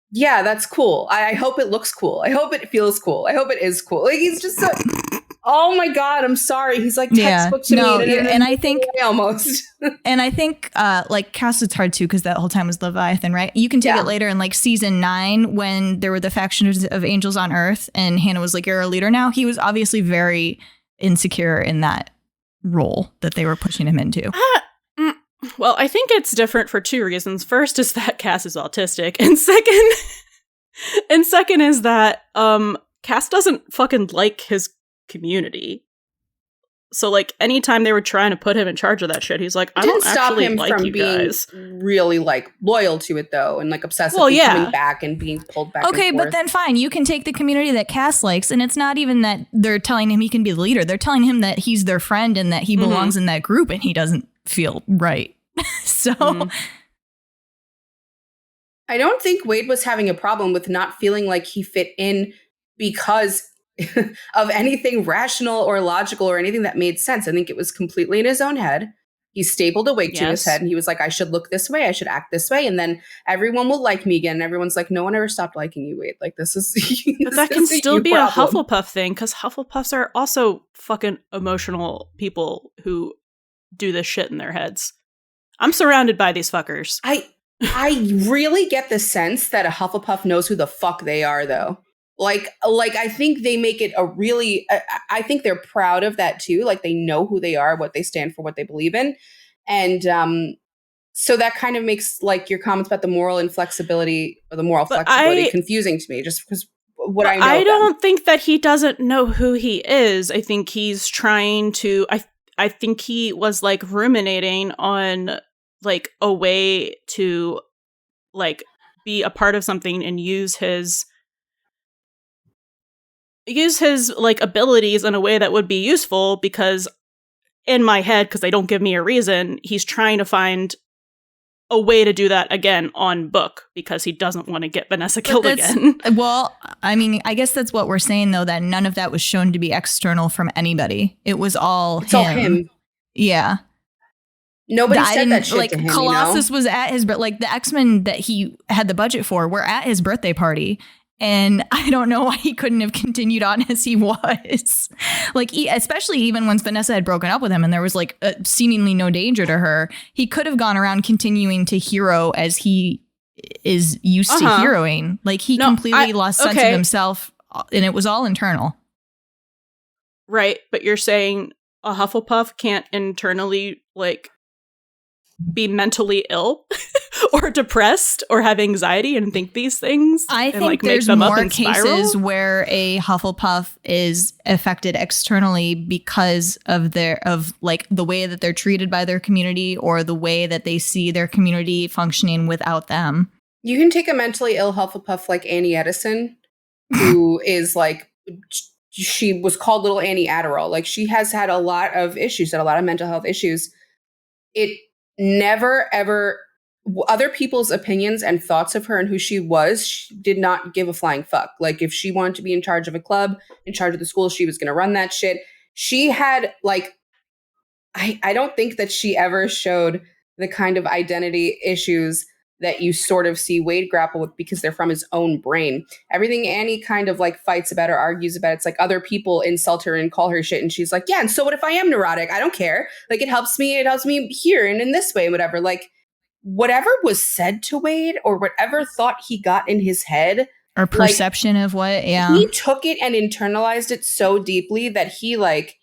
yeah, that's cool. I hope it looks cool. I hope it feels cool. I hope it is cool. Like he's just so. Oh my God, I'm sorry. He's like textbook to me. And I think almost. And I think like Cass, it's hard too because that whole time was Leviathan, right? You can take it later in like season 9 when there were the factions of angels on Earth and Hannah was like, you're a leader now. He was obviously very insecure in that role that they were pushing him into. Well, I think it's different for 2 reasons. First is that Cass is autistic, and second is that Cass doesn't fucking like his community. So like anytime they were trying to put him in charge of that shit, he's like, I don't actually like you guys. Really like loyal to it though, and like obsessively coming back and being pulled back. Okay, but then fine, you can take the community that Cass likes, and it's not even that they're telling him he can be the leader. They're telling him that he's their friend and that he belongs in that group, and he doesn't feel right. So I don't think Wade was having a problem with not feeling like he fit in because of anything rational or logical or anything that made sense. I think it was completely in his own head. He stapled a wig to his head and he was like, I should look this way. I should act this way. And then everyone will like me again. And everyone's like, no one ever stopped liking you, Wade. Like this is But that can still be a Hufflepuff thing because Hufflepuffs are also fucking emotional people who do this shit in their heads. I'm surrounded by these fuckers. I really get the sense that a Hufflepuff knows who the fuck they are though. Like I think they make it a really, I think they're proud of that too. Like they know who they are, what they stand for, what they believe in. And so that kind of makes like your comments about the moral inflexibility or the moral flexibility confusing to me just because what I know. I don't think that he doesn't know who he is. I think he's trying to, I think he was like ruminating on like a way to like be a part of something and use his like abilities in a way that would be useful because in my head, because they don't give me a reason, he's trying to find a way to do that again on book because he doesn't want to get Vanessa killed again. Well, I mean, I guess that's what we're saying though, that none of that was shown to be external from anybody. It was all It's all him. Yeah. Nobody said that shit like, to him, Colossus you know? was at his, like the X-Men that he had the budget for were at his birthday party. And I don't know why he couldn't have continued on as he was. Like, especially even once Vanessa had broken up with him and there was like seemingly no danger to her, he could have gone around continuing to hero as he is used to heroing. Like he completely lost sense of himself and it was all internal. Right. But you're saying a Hufflepuff can't internally like be mentally ill or depressed or have anxiety and think these things. I think like there's make them more up and cases spiral? where a Hufflepuff is affected externally because of like the way that they're treated by their community or the way that they see their community functioning without them. You can take a mentally ill Hufflepuff like Annie Edison, who is like, she was called Little Annie Adderall. Like she has had a lot of issues, had a lot of mental health issues. It never, ever, other people's opinions and thoughts of her and who she was, she did not give a flying fuck. Like if she wanted to be in charge of a club, in charge of the school, she was going to run that shit. She had like, I don't think that she ever showed the kind of identity issues that you sort of see Wade grapple with because they're from his own brain. Everything Annie kind of like fights about or argues about, it's like other people insult her and call her shit. And she's like, yeah, and so what if I am neurotic? I don't care. Like it helps me here and in this way, whatever. Like whatever was said to Wade or whatever thought he got in his head or perception of what, he took it and internalized it so deeply that he like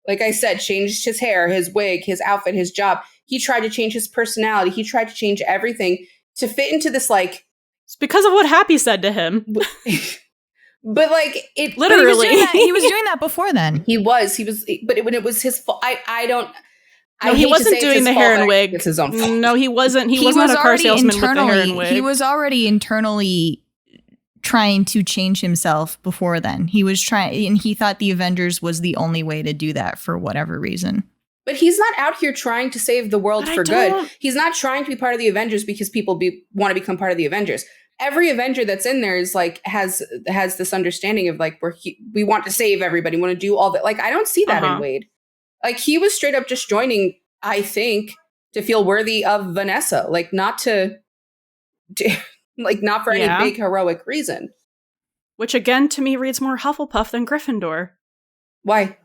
I said, changed his hair, his wig, his outfit, his job. He tried to change his personality. He tried to change everything to fit into this like. It's because of what Happy said to him. But like it literally, he was doing that before then. He was, but when it was his fault, I don't. No, he wasn't doing the hair and wig. It's his own fault. No, he wasn't. He was not a car salesman with the hair and wig. He was already internally trying to change himself before then. He was trying, and he thought the Avengers was the only way to do that for whatever reason. But he's not out here trying to save the world for good. He's not trying to be part of the Avengers because people want to become part of the Avengers. Every Avenger that's in there is like has this understanding of like we want to save everybody, want to do all that. Like I don't see that in Wade. Like he was straight up just joining, I think, to feel worthy of Vanessa, like not to like not for any big heroic reason. Which again to me reads more Hufflepuff than Gryffindor. Why?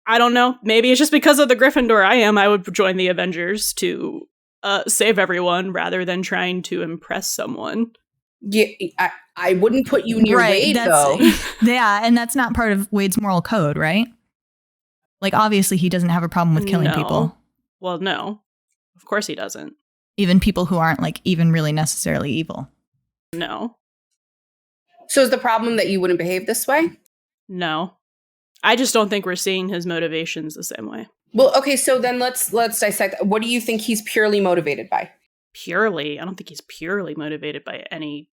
I don't know. Maybe it's just because of the Gryffindor I would join the Avengers to save everyone rather than trying to impress someone. Yeah, I wouldn't put you near Wade, though. Yeah, and that's not part of Wade's moral code, right? Like, obviously, he doesn't have a problem with killing people. Well, no. Of course he doesn't. Even people who aren't, like, even really necessarily evil. No. So is the problem that you wouldn't behave this way? No. I just don't think we're seeing his motivations the same way. Well, okay, so then let's dissect. What do you think he's purely motivated by? Purely? I don't think he's purely motivated by any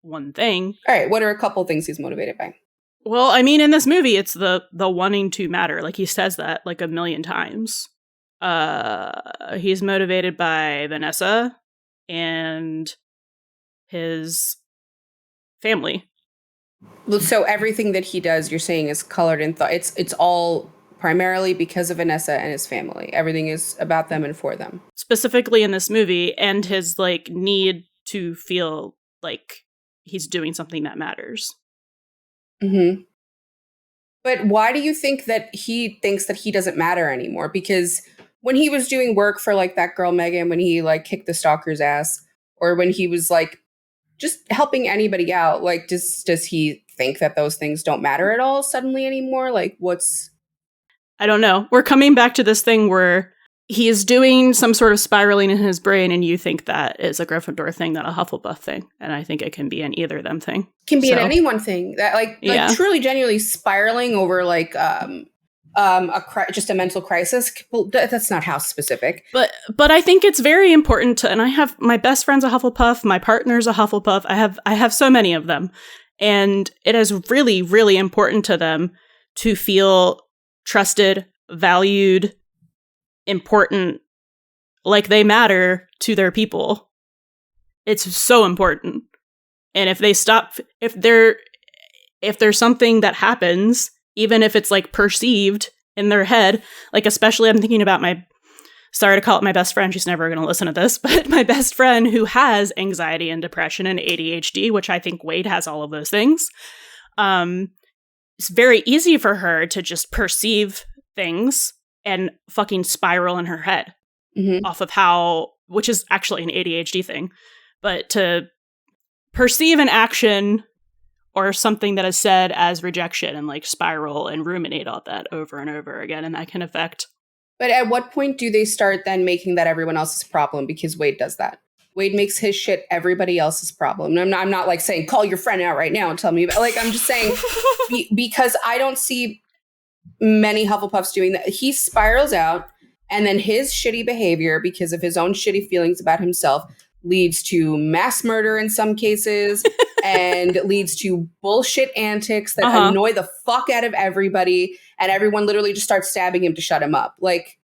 one thing. All right, what are a couple things he's motivated by? Well, I mean, in this movie, it's the wanting to matter. Like, he says that, like, a million times. He's motivated by Vanessa and his family. Well, so everything that he does, you're saying, is colored in thought. It's all primarily because of Vanessa and his family. Everything is about them and for them. Specifically in this movie, and his, like, need to feel like he's doing something that matters. Mm-hmm. But why do you think that he thinks that he doesn't matter anymore? Because when he was doing work for, like, that girl Megan, when he, like, kicked the stalker's ass, or when he was, like, just helping anybody out, like, does he think that those things don't matter at all suddenly anymore? Like, what's... I don't know. We're coming back to this thing where he is doing some sort of spiraling in his brain, and you think that is a Gryffindor thing, not a Hufflepuff thing. And I think it can be an either them thing. Can be an anyone thing. That like truly genuinely spiraling over like just a mental crisis. Well, that's not house specific. But I think it's very important to, and I have my best friend's a Hufflepuff, my partner's a Hufflepuff. I have so many of them. And it is really, really important to them to feel trusted, valued, important, like they matter to their people. It's so important. And if they stop, if there's something that happens, even if it's like perceived in their head, like especially I'm thinking about sorry to call it my best friend, she's never going to listen to this, but my best friend who has anxiety and depression and ADHD, which I think Wade has all of those things. It's very easy for her to just perceive things and fucking spiral in her head off of which is actually an ADHD thing, but to perceive an action or something that is said as rejection and like spiral and ruminate all that over and over again. And that can affect. But at what point do they start then making that everyone else's problem? Because Wade does that. Wade makes his shit everybody else's problem. And I'm not like saying, call your friend out right now and tell me about, like, I'm just saying, because I don't see many Hufflepuffs doing that. He spirals out, and then his shitty behavior, because of his own shitty feelings about himself, leads to mass murder in some cases and leads to bullshit antics that annoy the fuck out of everybody. And everyone literally just starts stabbing him to shut him up. Like,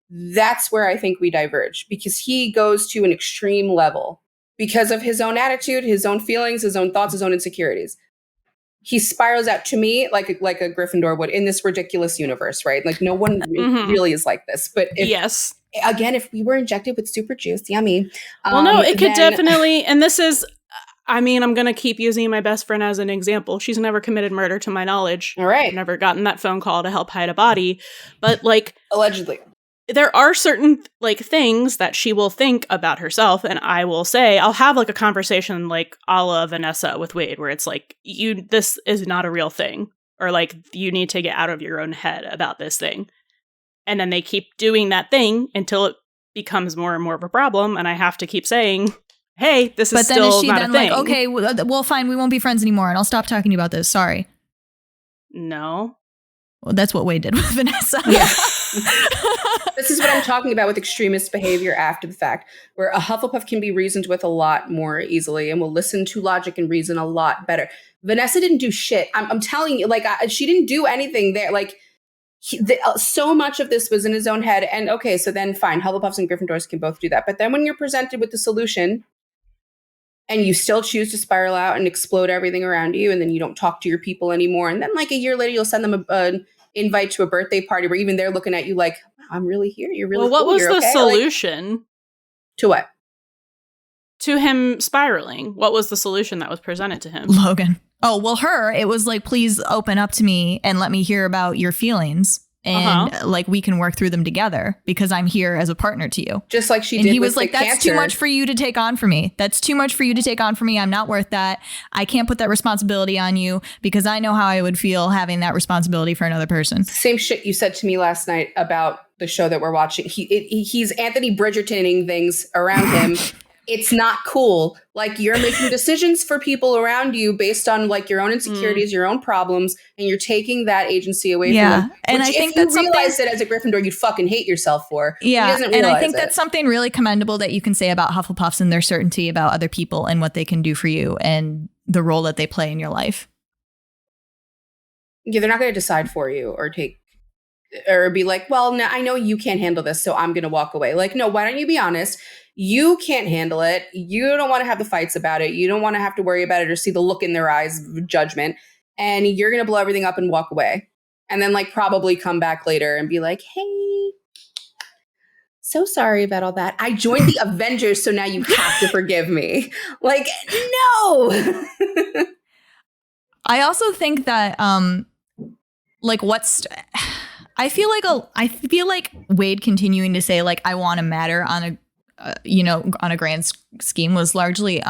that's where I think we diverge, because he goes to an extreme level because of his own attitude, his own feelings, his own thoughts, his own insecurities. He spirals out to me like a Gryffindor would in this ridiculous universe, right? Like no one really is like this. But again, if we were injected with super juice, yummy. Well, no, it could definitely, and this is, I mean, I'm going to keep using my best friend as an example. She's never committed murder to my knowledge. All right. I've never gotten that phone call to help hide a body. But like, allegedly, there are certain like things that she will think about herself, and I will say, I'll have like a conversation like a la Vanessa with Wade, where it's like, this is not a real thing, or like, you need to get out of your own head about this thing. And then they keep doing that thing until it becomes more and more of a problem, and I have to keep saying, hey, this is still not a thing. But then is she then like, okay, well, fine, we won't be friends anymore, and I'll stop talking to you about this, sorry. No. Well, that's what Wade did with Vanessa. Yeah. This is what I'm talking about with extremist behavior after the fact, where a Hufflepuff can be reasoned with a lot more easily and will listen to logic and reason a lot better. Vanessa didn't do shit. I'm telling you, like, she didn't do anything there. Like, so much of this was in his own head. And okay, so then fine, Hufflepuffs and Gryffindors can both do that. But then when you're presented with the solution and you still choose to spiral out and explode everything around you, and then you don't talk to your people anymore, and then like a year later you'll send them an invite to a birthday party where even they're looking at you like, wow, I'm really here. You're really what cool. was You're the okay? solution? Like, to what? To him spiraling. What was the solution that was presented to him? Logan. Oh, well, it was like, please open up to me and let me hear about your feelings. And like, we can work through them together because I'm here as a partner to you. Just like she and did. And he was with like, that's cancer. too much for you to take on for me. That's too much for you to take on for me. I'm not worth that. I can't put that responsibility on you because I know how I would feel having that responsibility for another person. Same shit you said to me last night about the show that we're watching. He's Anthony Bridgertoning things around him. It's not cool. Like, you're making decisions for people around you based on like your own insecurities, your own problems, and you're taking that agency away from them. And I think that's something you realized it as a Gryffindor, you'd fucking hate yourself for. Yeah, and I think that's something really commendable that you can say about Hufflepuffs and their certainty about other people and what they can do for you and the role that they play in your life. Yeah, they're not going to decide for you or be like, well, no, I know you can't handle this, so I'm going to walk away. Like, no, why don't you be honest? You can't handle it. You don't want to have the fights about it. You don't want to have to worry about it or see the look in their eyes of judgment. And you're going to blow everything up and walk away. And then like probably come back later and be like, hey, so sorry about all that. I joined the Avengers, so now you have to forgive me. Like, no. I also think that like I feel like Wade continuing to say like, I want to matter on a on a grand scheme was largely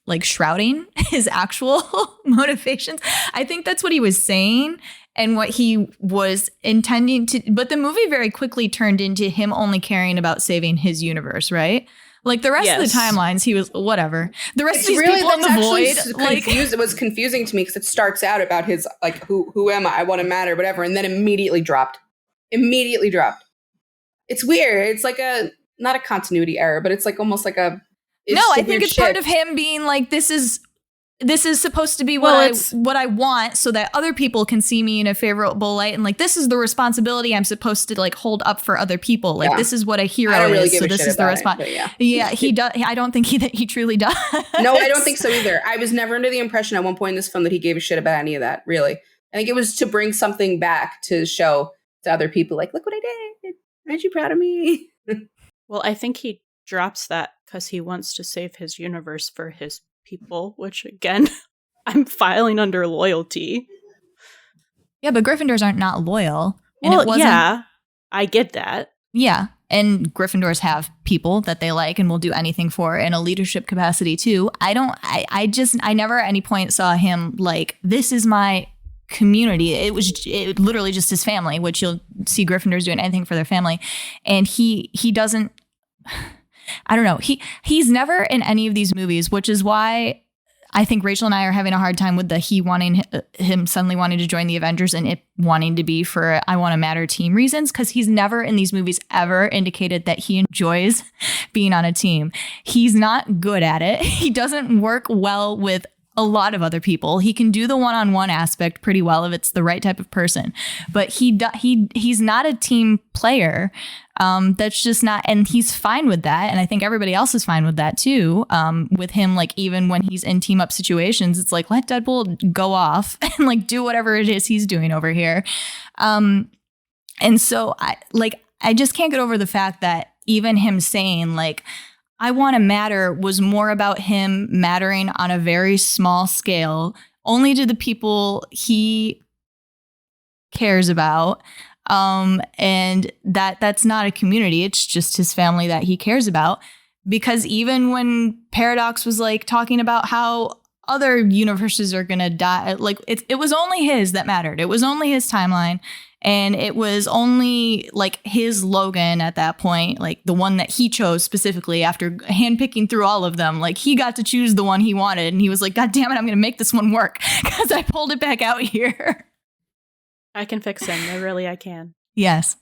like shrouding his actual motivations. I think that's what he was saying and what he was intending to, but the movie very quickly turned into him only caring about saving his universe, right? Like the rest of the timelines, he was whatever. The rest of these people in the void, like, it was confusing to me because it starts out about his like, who am I? I want to matter, whatever, and then immediately dropped. It's weird. It's like not a continuity error, but it's like almost like a. No, I think it's part of him being like, this is supposed to be what I want, so that other people can see me in a favorable light, and like this is the responsibility I'm supposed to like hold up for other people. Like this is what a hero is. So this is the response. Yeah, he does. I don't think he truly does. No, I don't think so either. I was never under the impression at one point in this film that he gave a shit about any of that. Really, I think it was to bring something back to show to other people, like, look what I did. Aren't you proud of me? Well, I think he drops that because he wants to save his universe for his people, which again, I'm filing under loyalty. Yeah, but Gryffindors aren't not loyal. And well, yeah, I get that. Yeah, and Gryffindors have people that they like and will do anything for in a leadership capacity too. I never at any point saw him like, this is my community. It literally just his family, which you'll see Gryffindors doing anything for their family. And he doesn't, I don't know. He's never in any of these movies, which is why I think Rachel and I are having a hard time with him suddenly wanting to join the Avengers and it wanting to be for I want to matter team reasons, because he's never in these movies ever indicated that he enjoys being on a team. He's not good at it. He doesn't work well with a lot of other people. He can do the one-on-one aspect pretty well if it's the right type of person, but he's not a team player. That's just not, and he's fine with that. And I think everybody else is fine with that too. With him, like even when he's in team up situations, it's like, let Deadpool go off and like do whatever it is he's doing over here. And so I just can't get over the fact that even him saying like, I want to matter was more about him mattering on a very small scale, only to the people he cares about. And that's not a community. It's just his family that he cares about. Because even when Paradox was like talking about how other universes are going to die, like it was only his that mattered. It was only his timeline. And it was only like his Logan at that point, like the one that he chose specifically after handpicking through all of them. Like he got to choose the one he wanted. And he was like, God damn it, I'm going to make this one work because I pulled it back out here. I can fix him. I can. Yes.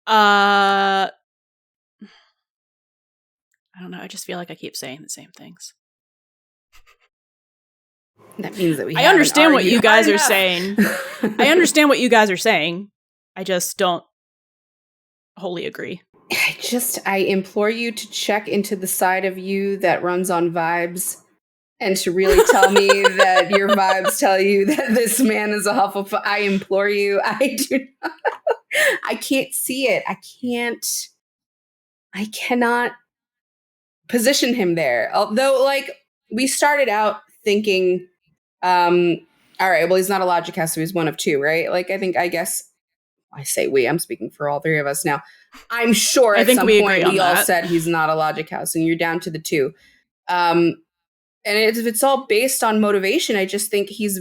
I don't know. I just feel like I keep saying the same things. That means that I understand what you guys are saying. I understand what you guys are saying. I just don't wholly agree. I implore you to check into the side of you that runs on vibes and to really tell me that your vibes tell you that this man is a Hufflepuff. I implore you. I do not. I can't see it. I cannot position him there. Although, like, we started out thinking, all right, well, he's not a Logicast, so he's one of two, right? Like, I guess, I say we, I'm speaking for all three of us now. I'm sure at some point we all said he's not a Logicast, and you're down to the two. And it's all based on motivation. I just think he's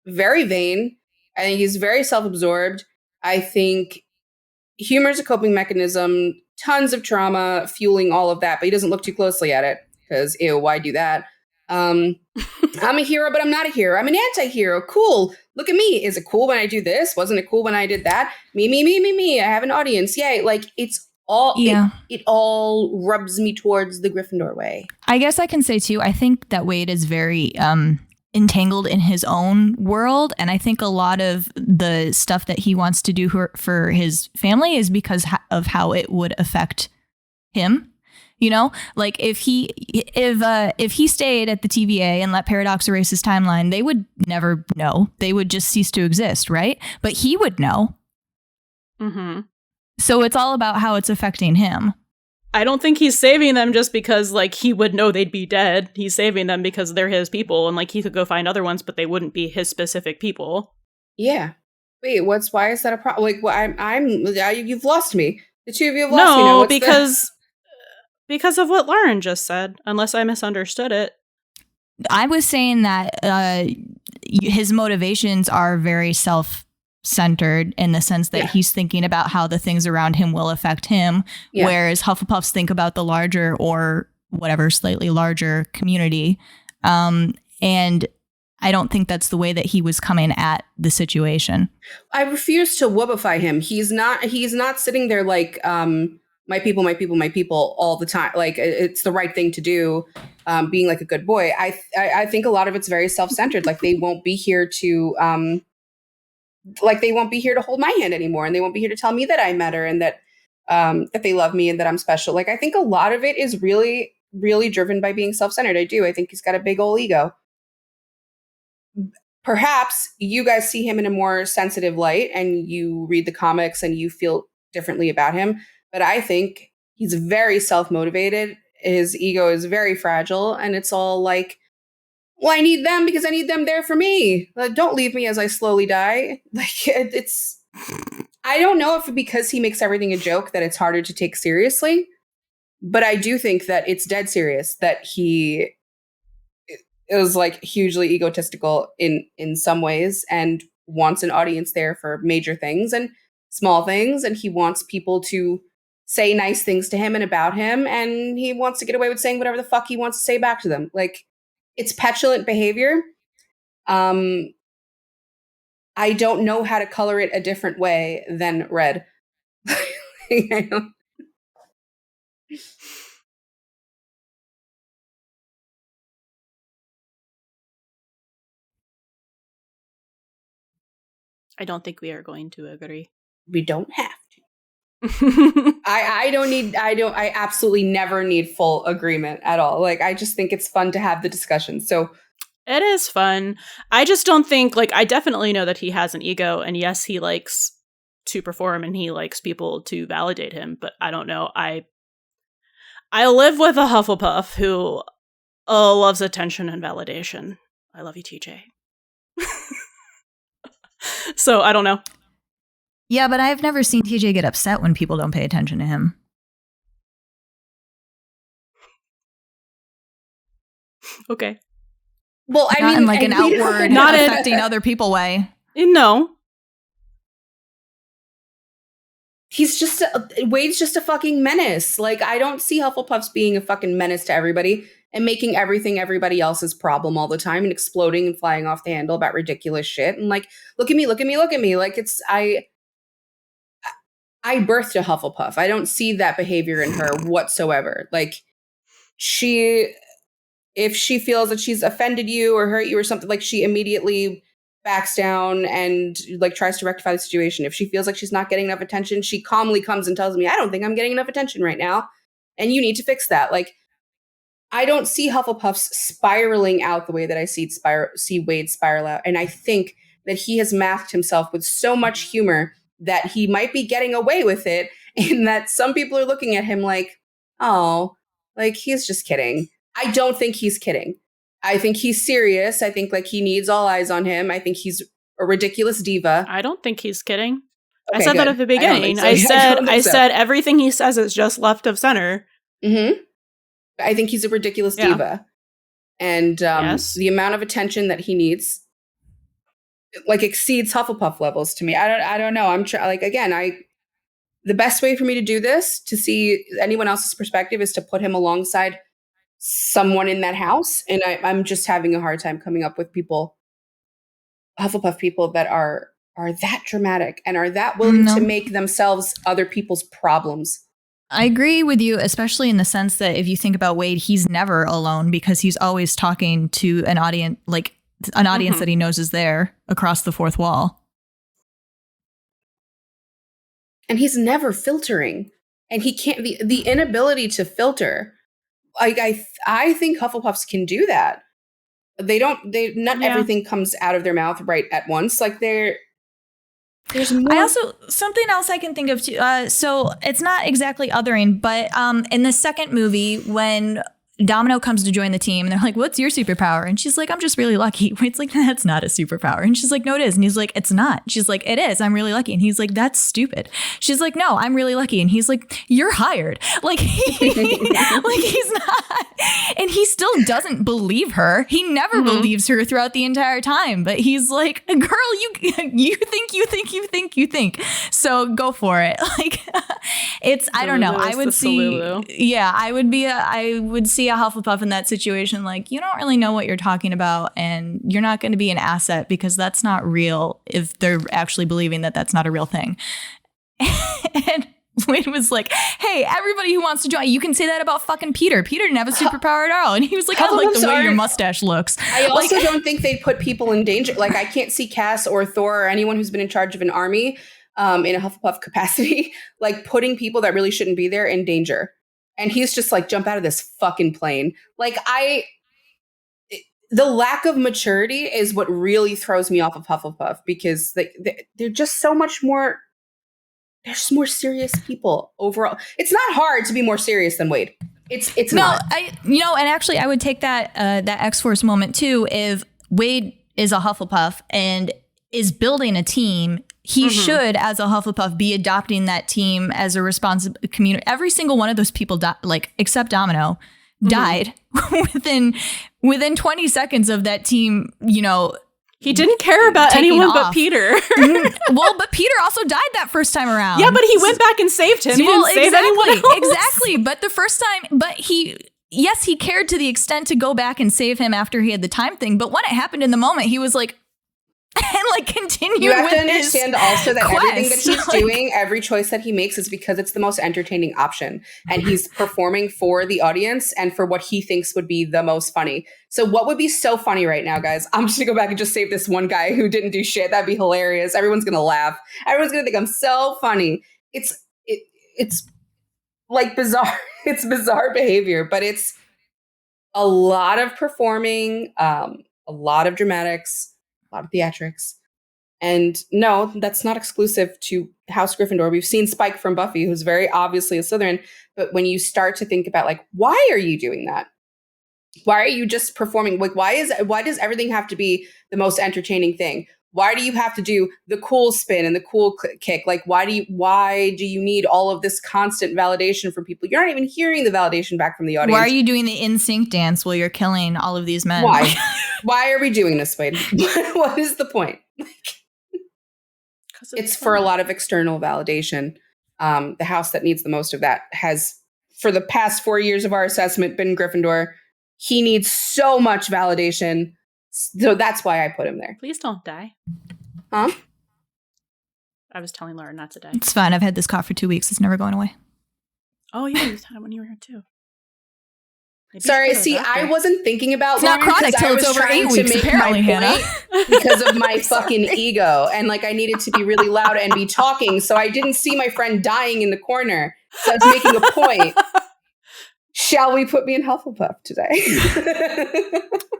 very vain. I think he's very self-absorbed. I think humor is a coping mechanism, tons of trauma fueling all of that, but he doesn't look too closely at it because, ew, why do that? I'm a hero, but I'm not a hero. I'm an anti-hero. Cool. Look at me. Is it cool when I do this? Wasn't it cool when I did that? Me. I have an audience. Yay. Like, it's all, it all rubs me towards the Gryffindor way. I guess I can say, too, I think that Wade is very entangled in his own world. And I think a lot of the stuff that he wants to do for his family is because of how it would affect him. You know, like if he stayed at the TVA and let Paradox erase his timeline, they would never know. They would just cease to exist, right? But he would know. Mm-hmm. So it's all about how it's affecting him. I don't think he's saving them just because, like, he would know they'd be dead. He's saving them because they're his people, and, like, he could go find other ones, but they wouldn't be his specific people. Yeah. Wait, why is that a problem? Like, well, you've lost me. The two of you have lost me. No, because of what Lauren just said, unless I misunderstood it. I was saying that his motivations are very self-centered in the sense that he's thinking about how the things around him will affect him, whereas Hufflepuffs think about the larger or whatever slightly larger community. And I don't think that's the way that he was coming at the situation. I refuse to whoopify him. He's not sitting there like, my people all the time. Like, it's the right thing to do, being like a good boy. I think a lot of it's very self-centered. Like, they won't be here to hold my hand anymore, and they won't be here to tell me that I matter and that they love me and that I'm special. Like, I think a lot of it is really, really driven by being self-centered. I do. I think he's got a big old ego. Perhaps you guys see him in a more sensitive light and you read the comics and you feel differently about him. But I think he's very self-motivated. His ego is very fragile. And it's all like, well, I need them because I need them there for me. Don't leave me as I slowly die. Like, I don't know if because he makes everything a joke that it's harder to take seriously. But I do think that it's dead serious that he is like hugely egotistical in some ways and wants an audience there for major things and small things. And he wants people to say nice things to him and about him. And he wants to get away with saying whatever the fuck he wants to say back to them. Like, it's petulant behavior. I don't know how to color it a different way than red. I don't think we are going to agree. We don't have to. I absolutely never need full agreement at all. Like, I just think it's fun to have the discussion. So it is fun. I just don't think, like, I definitely know that he has an ego, and yes, he likes to perform and he likes people to validate him. But I don't know. I live with a Hufflepuff who loves attention and validation. I love you, TJ. So I don't know. Yeah, but I've never seen TJ get upset when people don't pay attention to him. Okay. Well, I Not mean, in like an outward, Not in- affecting other people way. No. Wade's just a fucking menace. Like, I don't see Hufflepuffs being a fucking menace to everybody and making everything everybody else's problem all the time and exploding and flying off the handle about ridiculous shit. And like, look at me. Like, I birthed a Hufflepuff. I don't see that behavior in her whatsoever. Like, if she feels that she's offended you or hurt you or something, like, she immediately backs down and like tries to rectify the situation. If she feels like she's not getting enough attention, she calmly comes and tells me, I don't think I'm getting enough attention right now, and you need to fix that. Like, I don't see Hufflepuffs spiraling out the way that I see Wade spiral out. And I think that he has masked himself with so much humor that he might be getting away with it, and that some people are looking at him like, oh, like, he's just kidding. I don't think he's kidding. I think he's serious. I think like he needs all eyes on him. I think he's a ridiculous diva. I don't think he's kidding. Okay, I said that good. at the beginning. I said everything he says is just left of center. Mm-hmm. I think he's a ridiculous diva. And Yes. the amount of attention that he needs like exceeds Hufflepuff levels to me. I don't know. The best way for me to do this, to see anyone else's perspective, is to put him alongside someone in that house. And I'm just having a hard time coming up with Hufflepuff people that are that dramatic and are that willing to make themselves other people's problems. I agree with you, especially in the sense that if you think about Wade, he's never alone because he's always talking to an audience, that he knows is there across the fourth wall. And he's never filtering. And he can't, the inability to filter. Like, I think Hufflepuffs can do that. Not everything comes out of their mouth right at once. Like, there's more. Something else I can think of too. So it's not exactly othering, but in the second movie, when Domino comes to join the team, and they're like, what's your superpower? And she's like, I'm just really lucky. Wade's like, that's not a superpower. And she's like, no, it is. And he's like, it's not. She's like, it is. I'm really lucky. And he's like, that's stupid. She's like, no, I'm really lucky. And he's like, you're hired. Like, he's not. And he still doesn't believe her. He never believes her throughout the entire time. But he's like, girl, you think. So go for it. Like, I don't know. I would see. Yeah, I would see a Hufflepuff in that situation, like, you don't really know what you're talking about, and you're not going to be an asset because that's not real if they're actually believing that that's not a real thing. And Wade was like, hey, everybody who wants to join, you can say that about fucking Peter. Peter didn't have a superpower at all. And he was like, I like the way your mustache looks. I also don't think they'd put people in danger. Like, I can't see Cass or Thor or anyone who's been in charge of an army in a Hufflepuff capacity, like, putting people that really shouldn't be there in danger. And he's just like, jump out of this fucking plane. Like, the lack of maturity is what really throws me off of Hufflepuff, because they're just so much more, they're just more serious people overall. It's not hard to be more serious than Wade. It's not. And actually I would take that X-Force moment too. If Wade is a Hufflepuff and is building a team, he should, as a Hufflepuff, be adopting that team as a responsible community. Every single one of those people, except Domino, died within 20 seconds of that team. He didn't care about anyone but Peter. Well, but Peter also died that first time around. Yeah, but he went back and saved him. He didn't save anyone else. Exactly. But the first time, he cared to the extent to go back and save him after he had the time thing. But when it happened in the moment, he was like, and like continue. You have to understand also that quest. Everything that he's doing, every choice that he makes, is because it's the most entertaining option, and he's performing for the audience and for what he thinks would be the most funny. So what would be so funny right now, guys? I'm just gonna go back and just save this one guy who didn't do shit. That'd be hilarious. Everyone's gonna laugh. Everyone's gonna think I'm so funny. It's like bizarre. It's bizarre behavior, but it's a lot of performing, a lot of dramatics, a lot of theatrics, And no, that's not exclusive to House Gryffindor. We've seen Spike from Buffy, who's very obviously a Slytherin. But when you start to think about like, why are you doing that? Why are you just performing? Like, why does everything have to be the most entertaining thing? Why do you have to do the cool spin and the cool kick? Like, why do you need all of this constant validation from people? You're not even hearing the validation back from the audience. Why are you doing the in-sync dance while you're killing all of these men? Why? Why are we doing this, Wade? What is the point? It's for a lot of external validation. The house that needs the most of that has, for the past 4 years of our assessment, been Gryffindor. He needs so much validation. So that's why I put him there. Please don't die. Huh? I was telling Laura not to die. It's fine. I've had this cough for 2 weeks. It's never going away. Oh, yeah, you had it when you were here, too. Maybe Sorry, see, I wasn't thinking about it's not chronic till it's over 8 weeks, apparently, Hannah. Because of my fucking ego. And like I needed to be really loud and be talking. So I didn't see my friend dying in the corner. So I was making a point. Shall we put me in Hufflepuff today?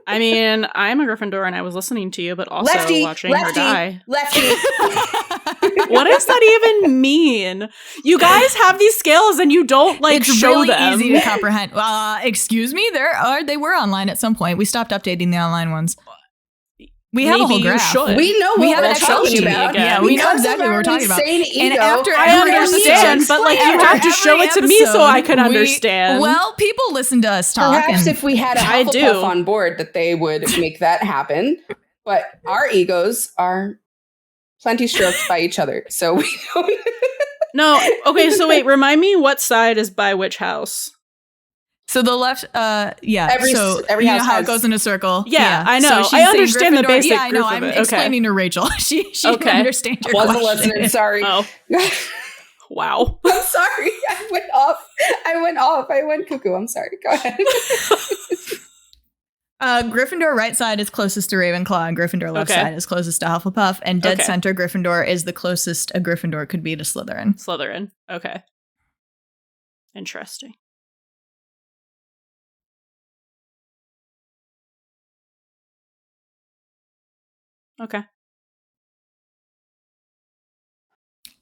I mean, I'm a Gryffindor and I was listening to you, but also watching her die. Lefty. What does that even mean? You guys have these scales and you don't like it's show really them. Easy to comprehend. Excuse me, they were online at some point. We stopped updating the online ones. We have a whole graph. We know what we're talking about. Yeah, we know exactly what we're talking about. And after I understand, but like you have to show it to me so I can understand. Well, people listen to us talk. Perhaps if we had a Hufflepuff on board, that they would make that happen. But our egos are plenty stroked by each other, so we don't. No, okay. So wait, remind me what side is by which house? So the left, Every you know house how it goes in a circle. Yeah, I know. So I understand the basic. Yeah, I know. I'm explaining to Rachel. She didn't understand your wasn't question. listening. Sorry. Oh. Wow. I'm sorry. I went off. I went cuckoo. I'm sorry. Go ahead. Gryffindor right side is closest to Ravenclaw, and Gryffindor left side is closest to Hufflepuff, and dead center Gryffindor is the closest a Gryffindor could be to Slytherin. Slytherin. Okay. Interesting. Okay.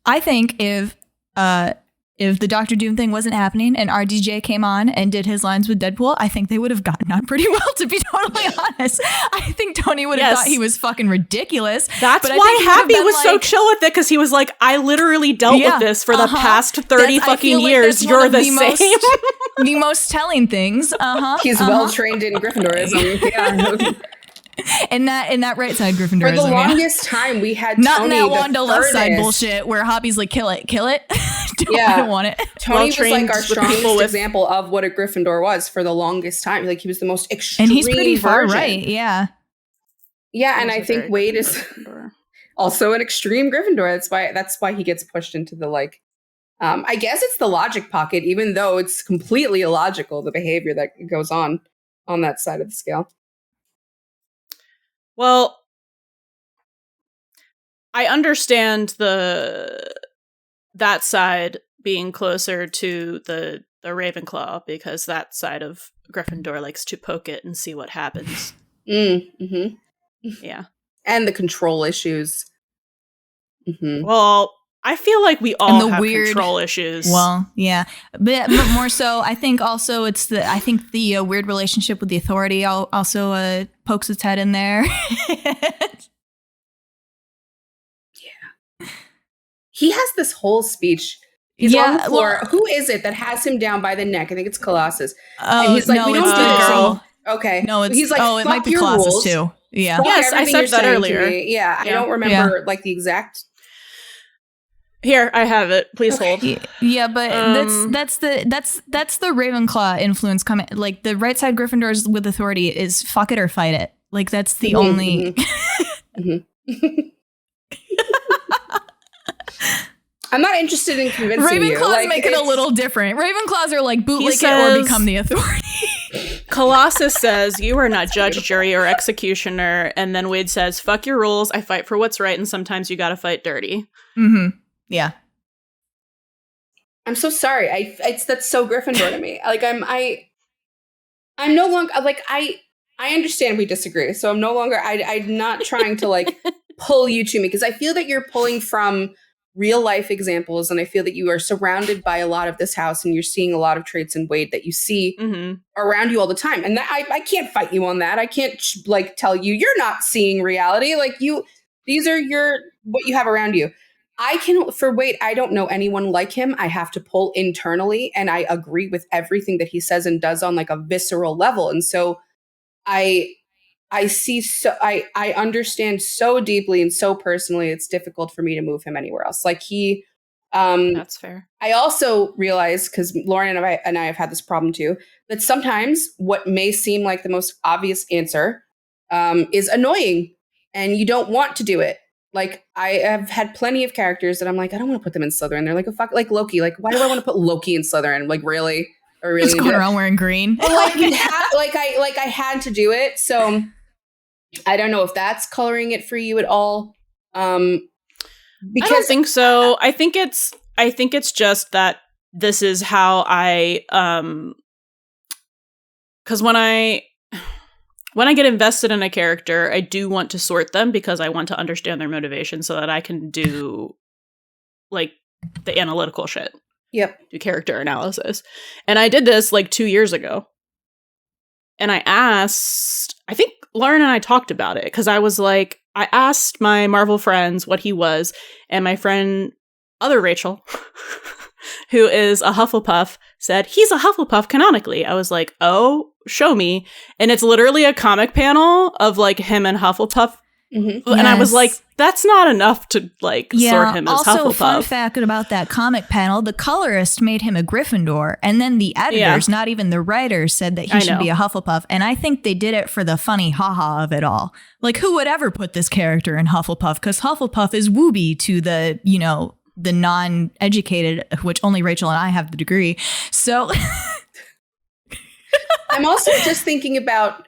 I think if the Doctor Doom thing wasn't happening and RDJ came on and did his lines with Deadpool, I think they would have gotten on pretty well, to be totally honest. I think Tony would have thought he was fucking ridiculous. That's why Happy was so chill with it, because he was like, I literally dealt with this for the past 30 fucking years. You're the same. The most telling things. He's well trained in Gryffindorism. Yeah. In that right side Gryffindor. For the longest time, we had not Tony, in that Wanda left side furthest. Bullshit where Hobby's like, kill it. I don't want it. Tony was like our strongest example of what a Gryffindor was for the longest time. Like he was the most extreme, and he's pretty far version. right. Yeah, and I think Wade is also an extreme Gryffindor. That's why he gets pushed into the like. I guess it's the logic pocket, even though it's completely illogical, the behavior that goes on that side of the scale. Well, I understand that side being closer to the Ravenclaw, because that side of Gryffindor likes to poke it and see what happens. Mm-hmm. Yeah. And the control issues. Mm-hmm. Well, I feel like we all have control issues. Well, yeah, but more so, I think also it's the weird relationship with the authority also pokes its head in there. Yeah, he has this whole speech. He's on the floor. Who is it that has him down by the neck? I think it's Colossus. Oh, and he's like, no, we don't it's do the this. girl. Okay. No, he's like, it might be Colossus rules. Too. Yeah. Yes, I said that earlier. Yeah, I don't remember like the exact. Here, I have it. Please hold. Yeah, but that's the Ravenclaw influence coming. Like the right side Gryffindors with authority is fuck it or fight it. Like that's the only. I'm not interested in convincing you. Ravenclaws make it a little different. Ravenclaws are like bootlick it or become the authority. Colossus says, you are not judge, jury, or executioner. And then Wade says, fuck your rules. I fight for what's right. And sometimes you gotta fight dirty. Mm-hmm. Yeah. I'm so sorry. That's so Gryffindor to me. Like I'm no longer like I understand we disagree. So I'm no longer I'm not trying to like pull you to me, because I feel that you're pulling from real life examples, and I feel that you are surrounded by a lot of this house, and you're seeing a lot of traits in Wade that you see around you all the time. And that, I can't fight you on that. I can't like tell you you're not seeing reality. Like these are what you have around you. For Wade, I don't know anyone like him. I have to pull internally, and I agree with everything that he says and does on like a visceral level. And so I understand so deeply and so personally, it's difficult for me to move him anywhere else. Like that's fair. I also realize, because Lauren and I have had this problem too, that sometimes what may seem like the most obvious answer is annoying, and you don't want to do it. Like, I have had plenty of characters that I'm like, I don't want to put them in Slytherin. They're like, like Loki. Like, why do I want to put Loki in Slytherin? Like, really? Or really? He's going around wearing green. But I had to do it. So I don't know if that's coloring it for you at all. Because I don't think so. I think it's just that this is how I because when I get invested in a character, I do want to sort them because I want to understand their motivation so that I can do like the analytical shit. Yep. Do character analysis. And I did this like 2 years ago. And I think Lauren and I talked about it, because I was like, I asked my Marvel friends what he was, and my friend, other Rachel, who is a Hufflepuff, said, he's a Hufflepuff canonically. I was like, oh, show me. And it's literally a comic panel of like him and Hufflepuff. Mm-hmm. And I was like, that's not enough to like sort him as Hufflepuff. Also, fun fact about that comic panel, the colorist made him a Gryffindor, and then the editors, not even the writers, said that he should be a Hufflepuff. And I think they did it for the funny haha of it all. Like, who would ever put this character in Hufflepuff? Because Hufflepuff is wooby to the, the non-educated, which only Rachel and I have the degree. So I'm also just thinking about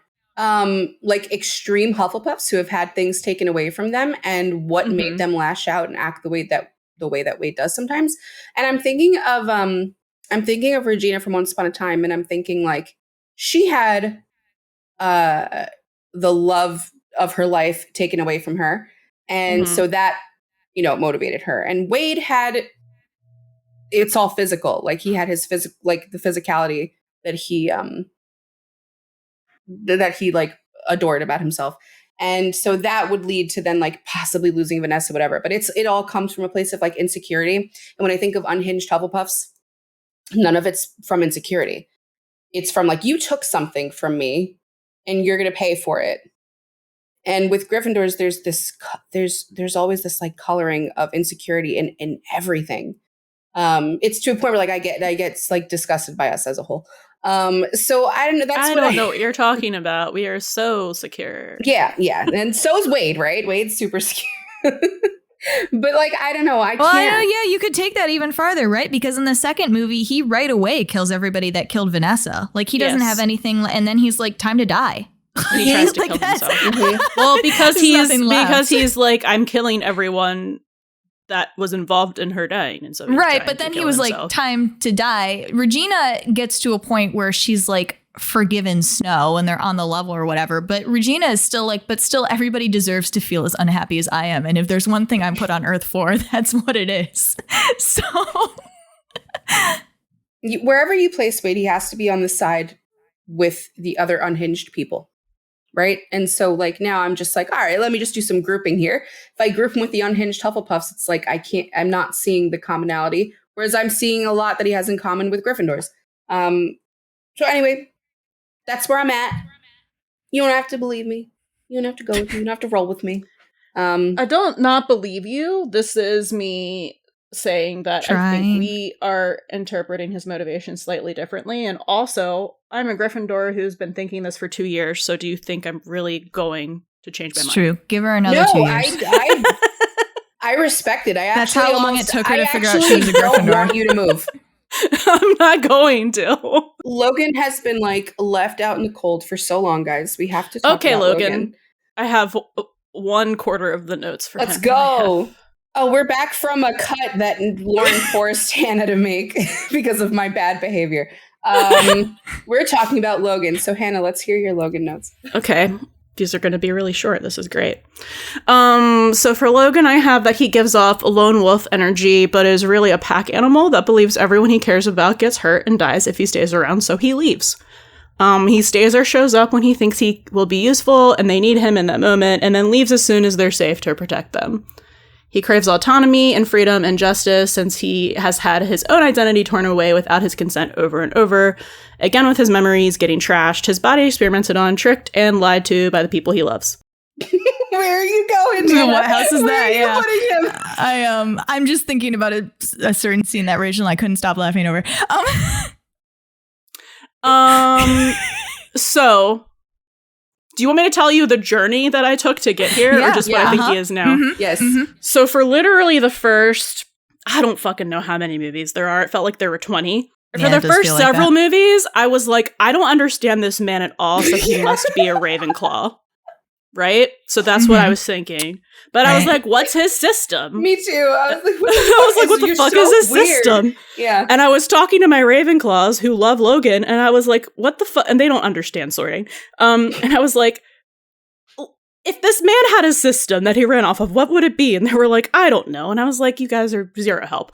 like extreme Hufflepuffs who have had things taken away from them, and what made them lash out and act the way that Wade does sometimes. And I'm thinking of Regina from Once Upon a Time, and I'm thinking like she had the love of her life taken away from her, and so that motivated her. And Wade had, it's all physical. Like, he had his the physicality that he like adored about himself. And so that would lead to then like possibly losing Vanessa, whatever. But it all comes from a place of like insecurity. And when I think of unhinged Hufflepuffs, none of it's from insecurity. It's from like, you took something from me and you're going to pay for it. And with Gryffindors, there's always this like coloring of insecurity in everything. It's to a point where like I get like disgusted by us as a whole. So I don't know. I don't know what you're talking about. We are so secure. Yeah. And so is Wade, right? Wade's super secure. But like, I don't know. I can't. Well, yeah, you could take that even farther, right? Because in the second movie, he right away kills everybody that killed Vanessa. Like, he doesn't have anything, and then he's like, time to die. He tries to kill himself. Well, because he's like, I'm killing everyone that was involved in her dying, and so right. But then he was like, time to die. Regina gets to a point where she's like forgiven Snow, and they're on the level or whatever. But Regina is still like, but still, everybody deserves to feel as unhappy as I am. And if there's one thing I'm put on Earth for, that's what it is. So wherever you place Wade, he has to be on the side with the other unhinged people. Right. And so like now I'm just like, all right, let me just do some grouping here. If I group him with the unhinged Hufflepuffs, it's like I'm not seeing the commonality, whereas I'm seeing a lot that he has in common with Gryffindors. So anyway, that's where I'm at. You don't have to believe me. You don't have to go with me. You don't have to roll with me. I don't not believe you. This is me saying that I think we are interpreting his motivation slightly differently. And also, I'm a Gryffindor who's been thinking this for 2 years. So do you think I'm really going to change my mind? True. Give her another 2 years. I respect it. That's how long it took her to figure out she was a Gryffindor. I want you to move. I'm not going to. Logan has been like left out in the cold for so long, guys. We have to talk about Logan. I have 1/4 of the notes for him. Let's go. Oh, we're back from a cut that Lauren forced Hannah to make because of my bad behavior. We're talking about Logan. So Hannah, let's hear your Logan notes. Okay. these are going to be really short. This is great. So for Logan, I have that he gives off a lone wolf energy, but is really a pack animal that believes everyone he cares about gets hurt and dies if he stays around, so he leaves. He stays or shows up when he thinks he will be useful and they need him in that moment, and then leaves as soon as they're safe to protect them. He craves autonomy and freedom and justice since he has had his own identity torn away without his consent over and over. Again, with his memories getting trashed, his body experimented on, tricked, and lied to by the people he loves. Where are you going, Jenna? What house is that? Where are you putting him? I'm just thinking about a certain scene that Rachel and I couldn't stop laughing over. So, do you want me to tell you the journey that I took to get here, or just what I think he is now? Mm-hmm. Yes. Mm-hmm. So for literally the first, I don't fucking know how many movies there are. It felt like there were 20. Yeah, For it the does first feel like several that. movies, I was like, I don't understand this man at all, so he must be a Ravenclaw. Right? So that's what I was thinking. But I was Right. like, what's his system? Me too. I was like, What the fuck is his system? Yeah. And I was talking to my Ravenclaws who love Logan, and I was like, what the fuck? And they don't understand sorting. And I was like, if this man had a system that he ran off of, what would it be? And they were like, I don't know. And I was like, you guys are zero help.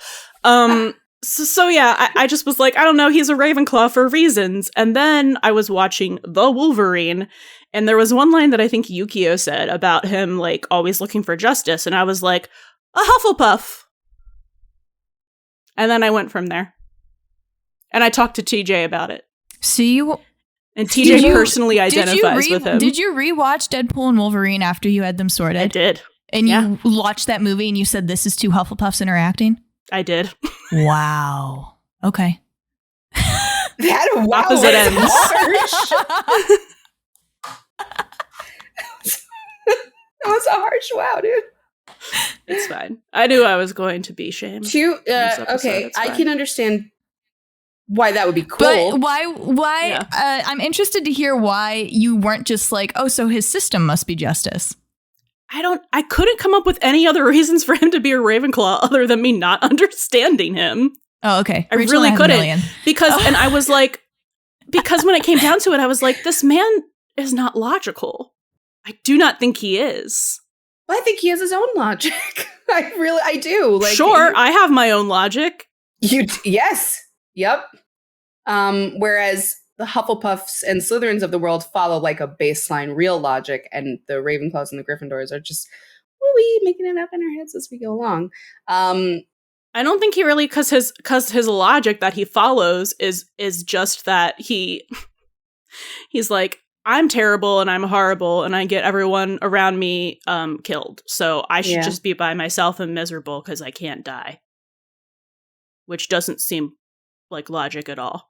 So yeah, I just was like, I don't know, he's a Ravenclaw for reasons. And then I was watching The Wolverine, and there was one line that I think Yukio said about him, like, always looking for justice. And I was like, a Hufflepuff. And then I went from there. And I talked to TJ about it. So you... And TJ personally Did you identifies with him. Did you rewatch Deadpool and Wolverine after you had them sorted? I did. And Yeah. you watched that movie and you said this is two Hufflepuffs interacting? I did. Wow. Okay. Wow, Opposite that's ends. harsh. That was a harsh wow, dude. It's fine. I knew I was going to be shamed. This episode, Okay, it's I fine. can understand why that would be cool. But why Yeah. I'm interested to hear why you weren't just like, oh, so his system must be justice. I couldn't come up with any other reasons for him to be a Ravenclaw other than me not understanding him. Oh, okay. I Rachel really and I have a couldn't. million. Because, and I was like, because when it came down to it, I was like, this man is not logical. I do not think he is. I think he has his own logic. I do. Like, Sure, I have my own logic. Yes. Yep. Whereas the Hufflepuffs and Slytherins of the world follow like a baseline real logic, and the Ravenclaws and the Gryffindors are just wee making it up in our heads as we go along. I don't think he really, because his logic that he follows is just that he's like, I'm terrible and I'm horrible and I get everyone around me killed, so I should just be by myself and miserable because I can't die. Which doesn't seem like logic at all.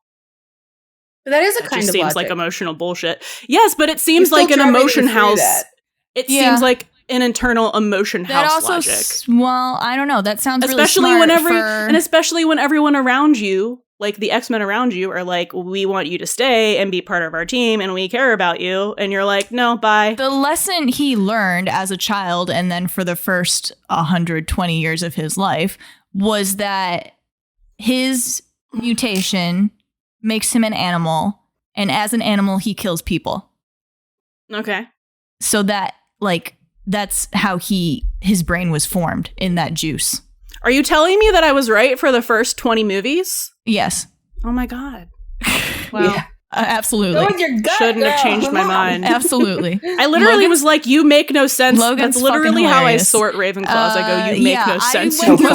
But that is a It kind just of seems logic. like emotional bullshit. Yes, but it seems You're like still an driving emotion me through house. that. It Yeah. seems like an internal emotion That house also, logic. well, I don't know. That sounds Especially really when smart especially when everyone around you, like the X-Men around you, are like, we want you to stay and be part of our team and we care about you, and you're like, no, bye. The lesson he learned as a child and then for the first 120 years of his life was that his mutation makes him an animal, and as an animal he kills people. Okay. So that, like, that's how his brain was formed in that juice. Are you telling me that I was right for the first 20 movies? Yes. Oh my god. Wow. Yeah. Absolutely. Go with your gut, Shouldn't have girl. changed Come my on. mind. Absolutely. I literally Logan's- was like, you make no sense. Logan's That's literally fucking how I hilarious. sort Ravenclaws. I go, you make no sense. I So went through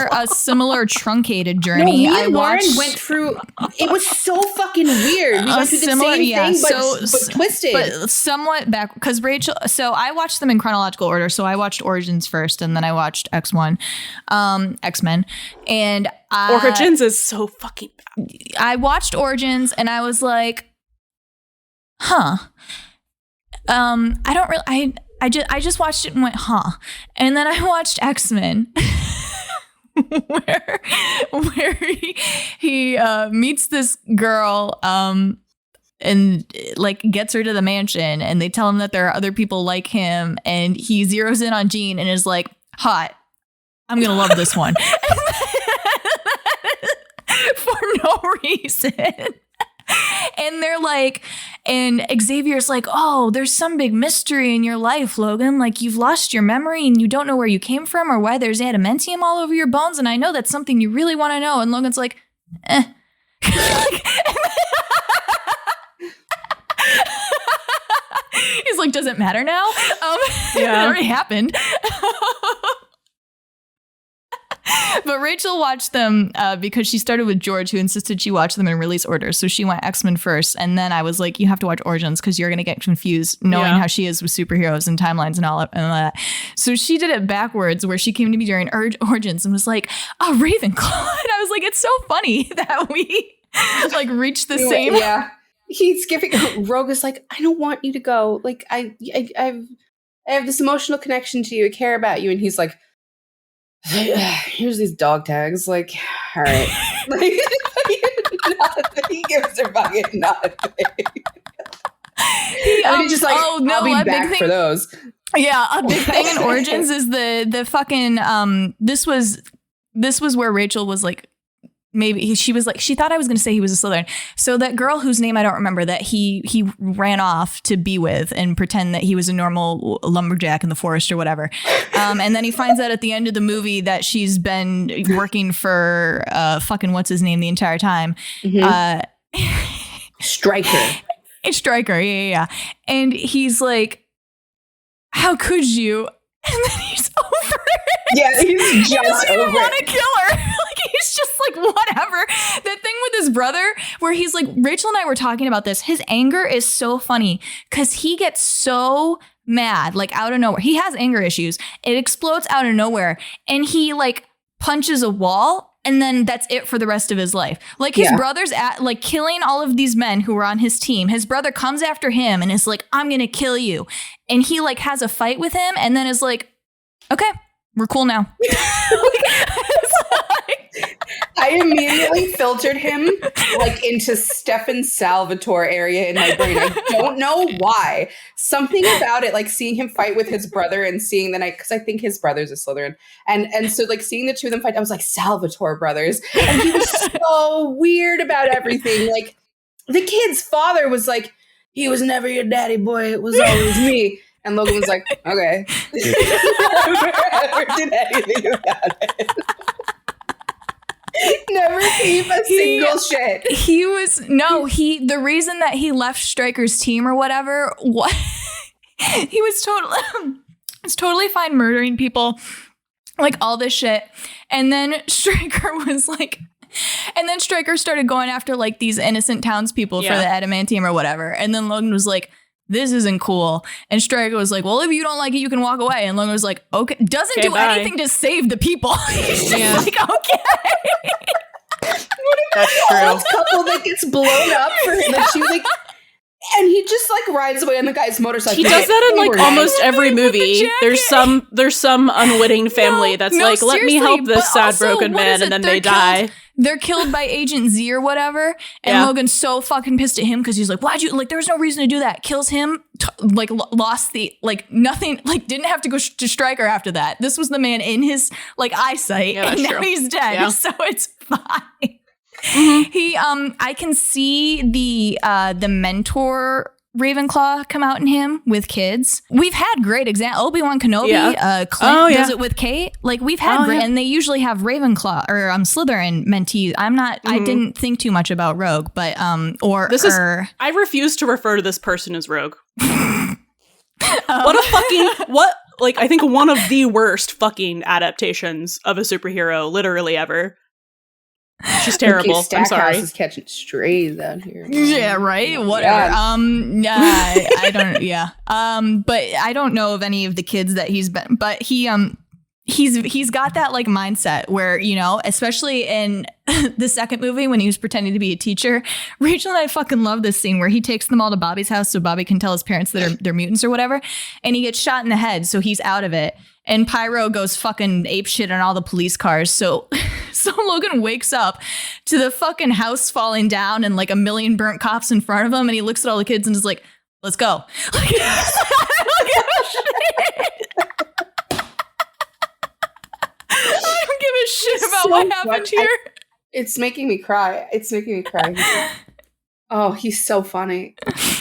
funny. a similar truncated No, journey. me I and Lauren watched went through. It was so fucking weird. We went through the similar- same yeah, thing, but so- twisted. but somewhat back because Rachel. So I watched them in chronological order. So I watched Origins first, and then I watched X1, X-Men, and Origins is so fucking bad. I watched Origins, and I was like, huh. I don't really. I just watched it and went, huh. And then I watched X-Men. where he meets this girl and like gets her to the mansion, and they tell him that there are other people like him, and he zeroes in on Jean and is like, hot, I'm gonna love this one. For no reason. And they're like, and Xavier's like, oh, there's some big mystery in your life, Logan. Like, you've lost your memory and you don't know where you came from or why there's adamantium all over your bones. And I know that's something you really want to know. And Logan's like, eh. He's like, does it matter now? It already happened. But Rachel watched them because she started with George, who insisted she watch them in release order. So she went X-Men first. And then I was like, you have to watch Origins because you're going to get confused knowing how she is with superheroes and timelines and all that. So she did it backwards, where she came to me during Origins and was like, oh, Ravenclaw. And I was like, it's so funny that we like reached the same. Yeah. He's giving Rogue is like, I don't want you to go. Like, I have this emotional connection to you. I care about you. And he's like, here's these dog tags. Like, all right. Like, he gives her fucking nothing. He's just like, oh, no, I'll be back for those. Yeah, a big thing in Origins is the fucking this was where Rachel was like, maybe she was like, she thought I was going to say he was a Slytherin. So that girl whose name I don't remember, that he ran off to be with and pretend that he was a normal lumberjack in the forest or whatever. And then he finds out at the end of the movie that she's been working for fucking what's his name the entire time. Stryker. Stryker, yeah. And he's like, how could you? And then he's over it. Yeah, he's just he doesn't even over want to it. kill her. Like, he's just like, whatever. That thing with his brother, where he's like, Rachel and I were talking about this. His anger is so funny because he gets so mad, like out of nowhere. He has anger issues. It explodes out of nowhere. And he like punches a wall. And then that's it for the rest of his life. Like his brother's at like killing all of these men who were on his team. His brother comes after him and is like, I'm going to kill you. And he like has a fight with him and then is like, okay, we're cool now. I immediately filtered him like into Stefan Salvatore area in my brain. I don't know why. Something about it, like seeing him fight with his brother and seeing the night, because I think his brother's a Slytherin. And so like seeing the two of them fight, I was like, Salvatore brothers. And he was so weird about everything. Like the kid's father was like, he was never your daddy boy. It was always me. And Logan was like, okay. Never did anything about it. Never gave a single shit. The reason that he left Stryker's team or whatever, he was totally fine murdering people, like all this shit. And then Stryker was like, and then Stryker started going after like these innocent townspeople for the adamantium or whatever. And then Logan was like, this isn't cool. And Stryker was like, well, if you don't like it, you can walk away. And Logan was like, okay, doesn't do anything to save the people. He's just like, okay. That's true. Couple that gets blown up for him. That she like, and he just like rides away on the guy's motorcycle. He does that in like almost every movie. There's some unwitting family that's like, let me help this sad broken man, and then they die. They're killed by Agent Z or whatever. And Logan's so fucking pissed at him because he's like, why'd you, like, there was no reason to do that. Kills him, like, lost the, like, nothing, like, didn't have to go to Stryker after that. This was the man in his, like, eyesight. And now he's dead. Yeah. So it's fine. Mm-hmm. I can see the mentor Ravenclaw come out in him with kids. We've had great examples. Obi-Wan Kenobi, Clint does it with Kate. Like we've had great, and they usually have Ravenclaw or Slytherin mentees. I didn't think too much about Rogue, but I refuse to refer to this person as Rogue. I think one of the worst fucking adaptations of a superhero literally ever. She's terrible. I'm sorry. Is catching strays out here. Yeah, right. Whatever. I don't. Yeah. But I don't know of any of the kids that he's been. But he's got that like mindset where, you know, especially in the second movie when he was pretending to be a teacher. Rachel and I fucking love this scene where he takes them all to Bobby's house so Bobby can tell his parents that they're mutants or whatever, and he gets shot in the head, so he's out of it. And Pyro goes fucking apeshit on all the police cars. So Logan wakes up to the fucking house falling down and like a million burnt cops in front of him. And he looks at all the kids and is like, let's go. Like, I don't give a shit. I don't give a shit about what happened here. It's making me cry. Oh, he's so funny.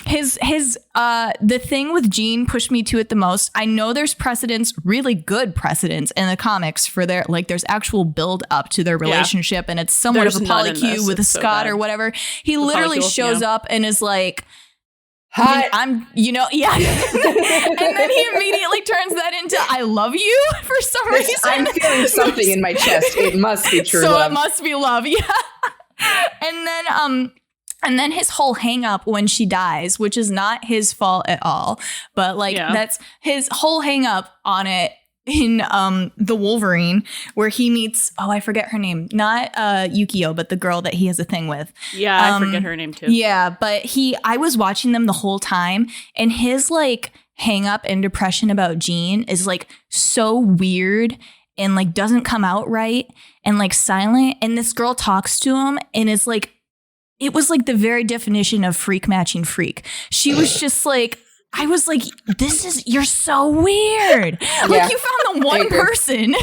The thing with Jean pushed me to it the most. I know there's precedents, really good precedents in the comics for their, like, there's actual build up to their relationship, and it's somewhat of a polycule with Scott or whatever. He literally shows up and is like, hi, I'm, yeah. And then he immediately turns that into I love you for some reason. I'm feeling something in my chest. It must be true so love. It must be love, yeah. And then his whole hang up when she dies, which is not his fault at all, but that's his whole hang up on it in the Wolverine, where he meets, I forget her name, not Yukio, but the girl that he has a thing with. Yeah, I forget her name too. Yeah, but I was watching them the whole time, and his like hang up and depression about Jean is like so weird and like doesn't come out right and like silent. And this girl talks to him and is like, it was like the very definition of freak matching freak. She was just like, I was like, you're so weird. Like you found the one person.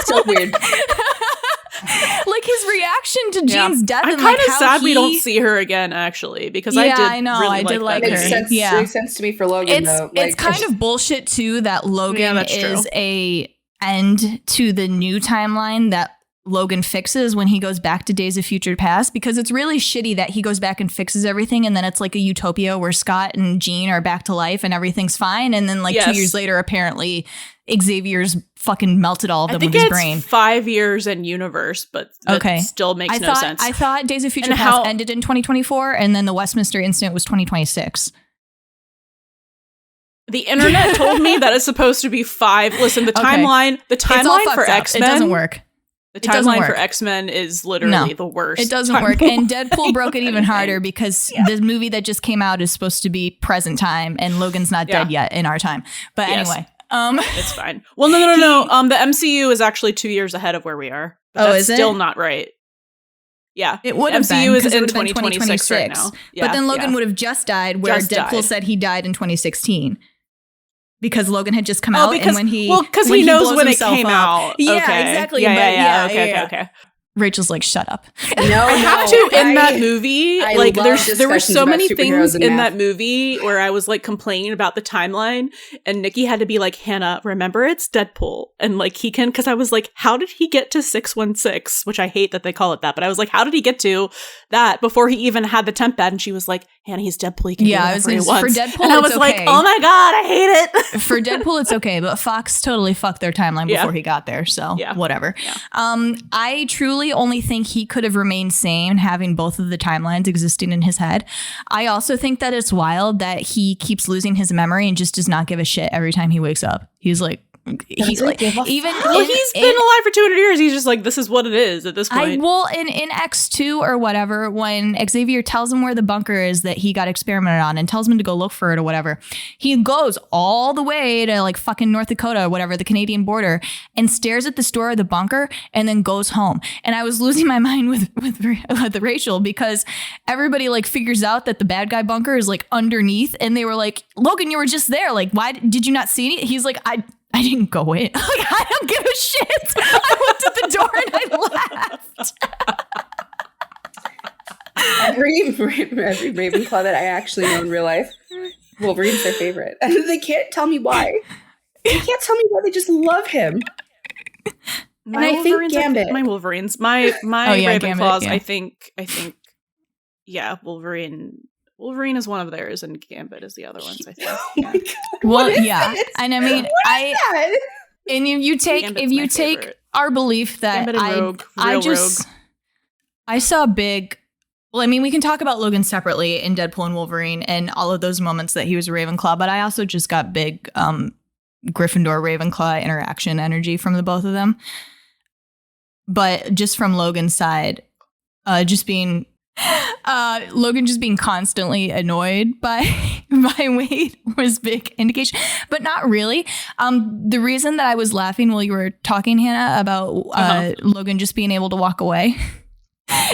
So weird. Like his reaction to Jean's death. I'm kind of sad we don't see her again, actually, because I know, really I did like her. It makes sense to me for Logan, though. It's kind of bullshit, too, that Logan is a end to the new timeline that Logan fixes when he goes back to Days of Future Past, because it's really shitty that he goes back and fixes everything, and then it's like a utopia where Scott and Jean are back to life and everything's fine, and then 2 years later, apparently Xavier's fucking melted all of them with his brain. 5 years in universe, but that still makes no sense. I thought Days of Future Past ended in 2024, and then the Westminster incident was 2026. The internet told me that it's supposed to be 5. Listen, the timeline for X-Men, it doesn't work. The timeline for X-Men is literally the worst. It doesn't work. And Deadpool broke it even harder because the movie that just came out is supposed to be present time, and Logan's not dead yet in our time. But anyway. It's fine. Well, no. The MCU is actually 2 years ahead of where we are. But that's still not right. Yeah. It would have MCU is in 2026 right now. Yeah, but then Logan would have just died, where Deadpool said he died in 2016. Because Logan had just come out, and when he knows when it came out. Yeah, exactly. Okay. Rachel's like, shut up. In that movie, there were so many things in that movie where I was like complaining about the timeline, and Nikki had to be like, Hannah, remember it's Deadpool, and like he can, because I was like, how did he get to 616? Which I hate that they call it that, but I was like, how did he get to that before he even had the temp bed? And she was like, Hannah, he's Deadpool. He can do whatever he wants. For Deadpool, and I was like, oh my god, I hate it. For Deadpool, it's okay, but Fox totally fucked their timeline before he got there, so whatever. Yeah. I truly only think he could have remained sane having both of the timelines existing in his head. I also think that it's wild that he keeps losing his memory and just does not give a shit every time he wakes up. He's like, he's like, he's been alive for 200 years. He's just like, this is what it is at this point. In X2 or whatever, when Xavier tells him where the bunker is that he got experimented on and tells him to go look for it or whatever, he goes all the way to like fucking North Dakota or whatever, the Canadian border, and stares at the store of the bunker and then goes home. And I was losing my mind with Rachel, because everybody like figures out that the bad guy bunker is like underneath, and they were like, Logan, you were just there. Like, why did you not see it? He's like, I didn't go in. Like, I don't give a shit. I looked at the door and I left. Every Ravenclaw that I actually know in real life, Wolverine's their favorite. And they can't tell me why. They can't tell me why. They just love him. My and I think Gambit. My Wolverines. My Ravenclaws, Gambit, I think, Wolverine is one of theirs, and Gambit is the other ones, I think. Yeah. Well, yeah. And I mean, and if you take our belief that Rogue. I saw big. Well, I mean, we can talk about Logan separately in Deadpool and Wolverine and all of those moments that he was a Ravenclaw, but I also just got big Gryffindor Ravenclaw interaction energy from the both of them. But just from Logan's side, Logan just being constantly annoyed by Wade was big indication, but not really. The reason that I was laughing while you were talking, Hannah, about Logan just being able to walk away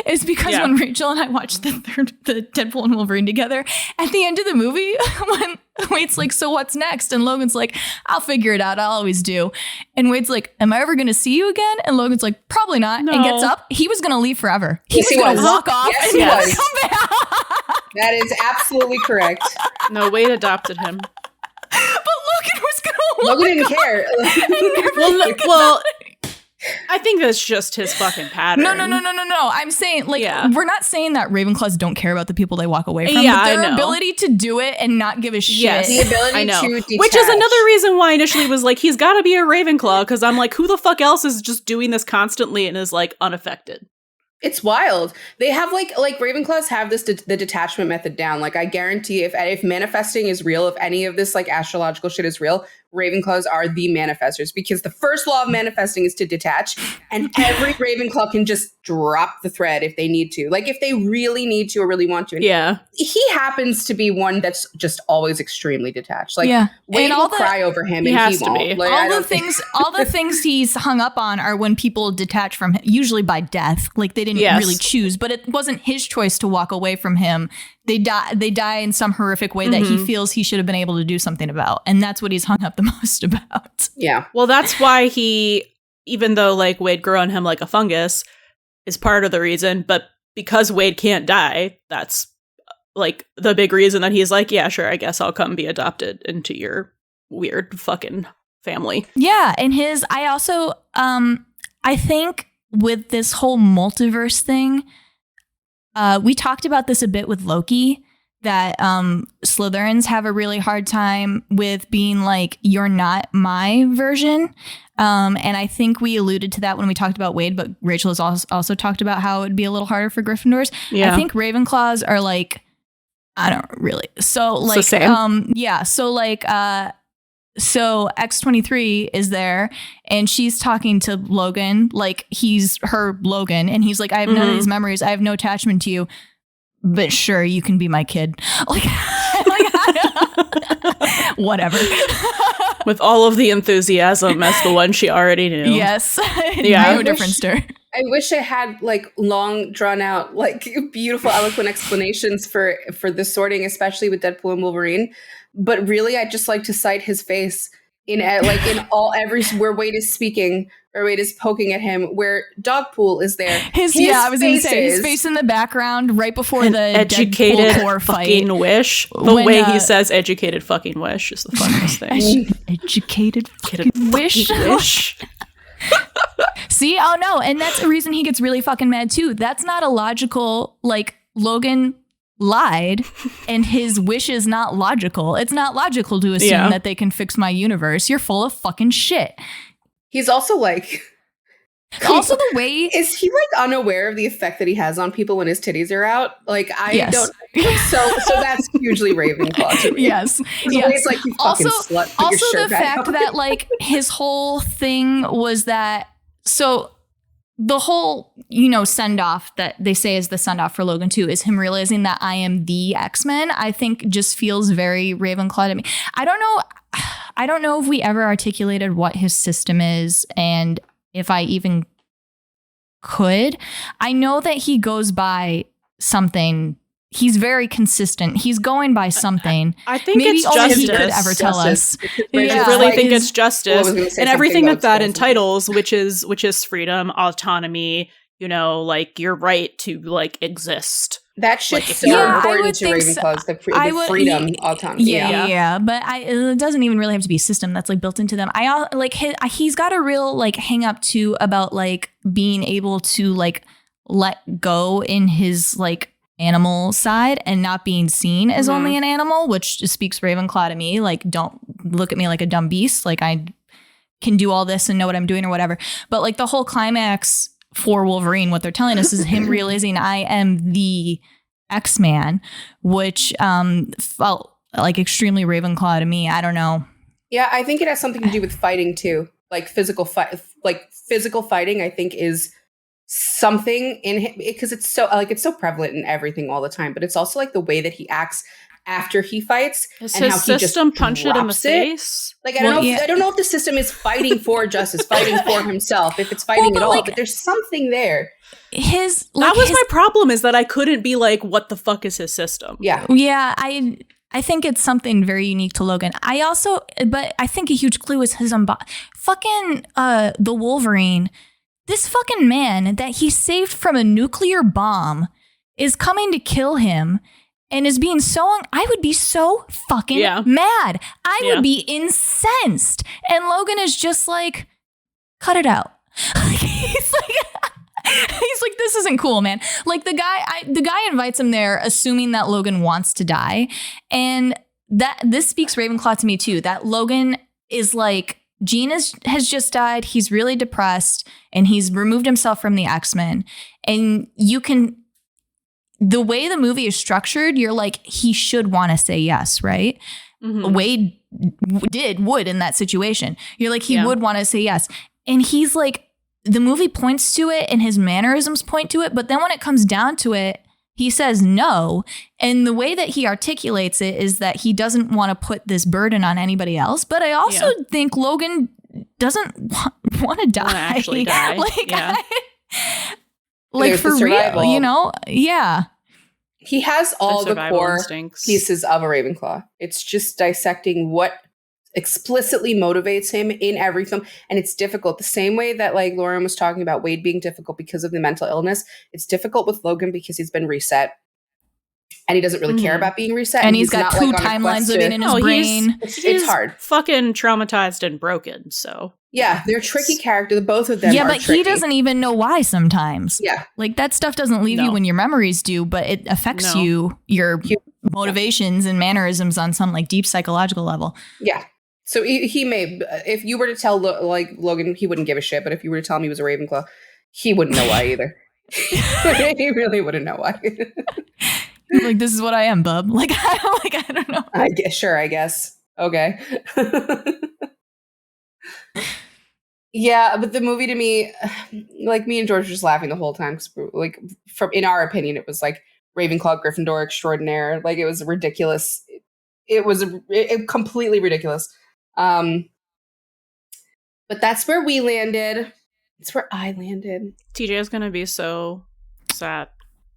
is because when Rachel and I watched the Deadpool and Wolverine together, at the end of the movie, when Wade's like, so what's next? And Logan's like, I'll figure it out. I always do. And Wade's like, am I ever going to see you again? And Logan's like, probably not. No. And gets up. He was going to leave forever. He was going to walk off and never come back. That is absolutely correct. No, Wade adopted him. But Logan was gonna Logan didn't care. Well, I think that's just his fucking pattern. No. I'm saying, like, we're not saying that Ravenclaws don't care about the people they walk away from. Yeah, but their I know. ability to do it and not give a shit. Yes, The ability I know. to detach. Which is another reason why I initially was like, he's got to be a Ravenclaw, because I'm like, who the fuck else is just doing this constantly and is like unaffected? It's wild. They have like Ravenclaws have this the detachment method down. Like, I guarantee if manifesting is real, if any of this like astrological shit is real, Ravenclaws are the manifestors, because the first law of manifesting is to detach, and every Ravenclaw can just drop the thread if they need to. Like, if they really need to or really want to. And Yeah. he happens to be one that's just always extremely detached. Like, Wade And will cry over him, he and has he to won't. be. Like, all the things he's hung up on are when people detach from him, usually by death. Like, they didn't really choose, but it wasn't his choice to walk away from him. They die in some horrific way that he feels he should have been able to do something about. And that's what he's hung up the most about. Yeah. Well, that's why he, even though like Wade grew on him like a fungus, is part of the reason. But because Wade can't die, that's like the big reason that he's like, yeah, sure, I guess I'll come be adopted into your weird fucking family. Yeah. And I also, I think with this whole multiverse thing, we talked about this a bit with Loki, that Slytherins have a really hard time with being like, you're not my version. And I think we alluded to that when we talked about Wade, but Rachel has also talked about how it would be a little harder for Gryffindors. Yeah. I think Ravenclaws are like, I don't really. So like, It's the same. yeah. So like, so X-23 is there and she's talking to Logan, like he's her Logan. And he's like, I have none of these memories. I have no attachment to you, but sure, you can be my kid. Like whatever. with all of the enthusiasm as the one she already knew. Yes. Yeah. No difference to her. I wish I had like long drawn out, like beautiful, eloquent explanations for the sorting, especially with Deadpool and Wolverine. But really, I'd just like to cite his face in where Wade is speaking or Wade is poking at him, where Dogpool is there. I was going to say his face in the background right before An the educated Deadpool fucking fight. wish. The way he says educated fucking wish is the funniest thing. Educated fucking wish. See? Oh no. And that's the reason he gets really fucking mad too. That's not a logical, like, Logan lied and his wish is not logical. It's not logical to assume that they can fix my universe. You're full of fucking shit. He's also like... Also the way... Is he like unaware of the effect that he has on people when his titties are out? Like, I don't... So that's hugely Ravenclaw to me. Yes. It's like, you fucking slut. Put Also your shirt the back fact on. that like his whole thing was that... So the whole, send off that they say is the send off for Logan 2 is him realizing that I am the X-Men. I think just feels very Ravenclaw to me. I don't know if we ever articulated what his system is and if I even could. I know that he goes by something. He's very consistent. He's going by something. I think maybe it's only justice. he could ever tell us. I really think it's justice, and everything that entitles, which is freedom, autonomy. Like your right to like exist. That shit's Like, so important to Ravenclaws, the freedom, autonomy. Yeah. But it doesn't even really have to be a system that's like built into them. He's got a real like hang up too about like being able to like let go in his like animal side and not being seen as only an animal, which just speaks Ravenclaw to me. Like, don't look at me like a dumb beast. Like, I can do all this and know what I'm doing or whatever. But like the whole climax for Wolverine, what they're telling us is him realizing I am the X-Man, which felt like extremely Ravenclaw to me. I don't know. Yeah, I think it has something to do with fighting too. Like physical fighting, I think is something in him, because it's so prevalent in everything all the time, but it's also like the way that he acts after he fights. Does and his how he system just punch it in the drops face? Like, I don't know if the system is fighting for justice, fighting for himself, if it's fighting at all, but there's something there. That was my problem, is that I couldn't be like, what the fuck is his system? Yeah. I think it's something very unique to Logan. But I think a huge clue is his fucking the Wolverine. This fucking man that he saved from a nuclear bomb is coming to kill him. and is being so, I would be so fucking mad. I would be incensed. And Logan is just like, cut it out. He's like, this isn't cool, man. Like the guy invites him there, assuming that Logan wants to die. And this speaks Ravenclaw to me too, that Logan is like, Jean has just died. He's really depressed and he's removed himself from the X-Men. And the way the movie is structured, you're like, he should want to say yes, right? Mm-hmm. Wade would in that situation. You're like, he would want to say yes. And he's like, the movie points to it and his mannerisms point to it. But then when it comes down to it, he says no. And the way that he articulates it is that he doesn't want to put this burden on anybody else. But I also think Logan doesn't want to die. Actually die. Like for real, you know? Yeah. He has all the core instincts. Pieces of a Ravenclaw. It's just dissecting what explicitly motivates him in every film. And it's difficult. The same way that like Lauren was talking about Wade being difficult because of the mental illness. It's difficult with Logan because he's been reset. And he doesn't really care about being reset. And he's got two timelines living in his brain. It's hard. Fucking traumatized and broken, so. Yeah, they're tricky characters. Both of them are but tricky. He doesn't even know why sometimes. Yeah. Like that stuff doesn't leave you when your memories do, but it affects your motivations and mannerisms on some like deep psychological level. Yeah. So he may, if you were to tell like Logan, he wouldn't give a shit. But if you were to tell him he was a Ravenclaw, he wouldn't know why either. He really wouldn't know why. Like, this is what I am, bub. Like, I don't know. I guess. Okay. Yeah, but the movie to me, like me and George were just laughing the whole time. Cause like, in our opinion, it was like Ravenclaw, Gryffindor extraordinaire. Like it was ridiculous. It was completely ridiculous. But that's where we landed. It's where I landed. TJ is going to be so sad.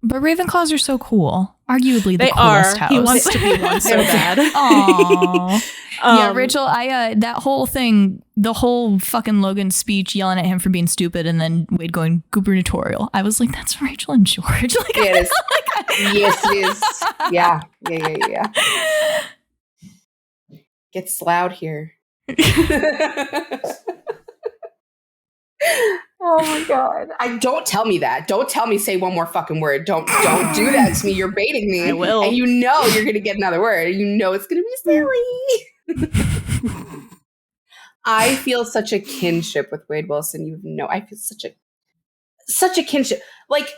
But Ravenclaws are so cool. Arguably the they coolest are. House. He wants to be one so bad. Aww. Yeah, Rachel, that whole thing, the whole fucking Logan speech yelling at him for being stupid and then Wade going gubernatorial. I was like, that's Rachel and George. Like, it is. Yes, it is. Yeah. Gets loud here. Oh my god! Don't tell me that. Don't tell me say one more fucking word. Don't do that to me. You're baiting me. I will. And you know you're gonna get another word. You know it's gonna be silly. I feel such a kinship with Wade Wilson. I feel such a kinship. Like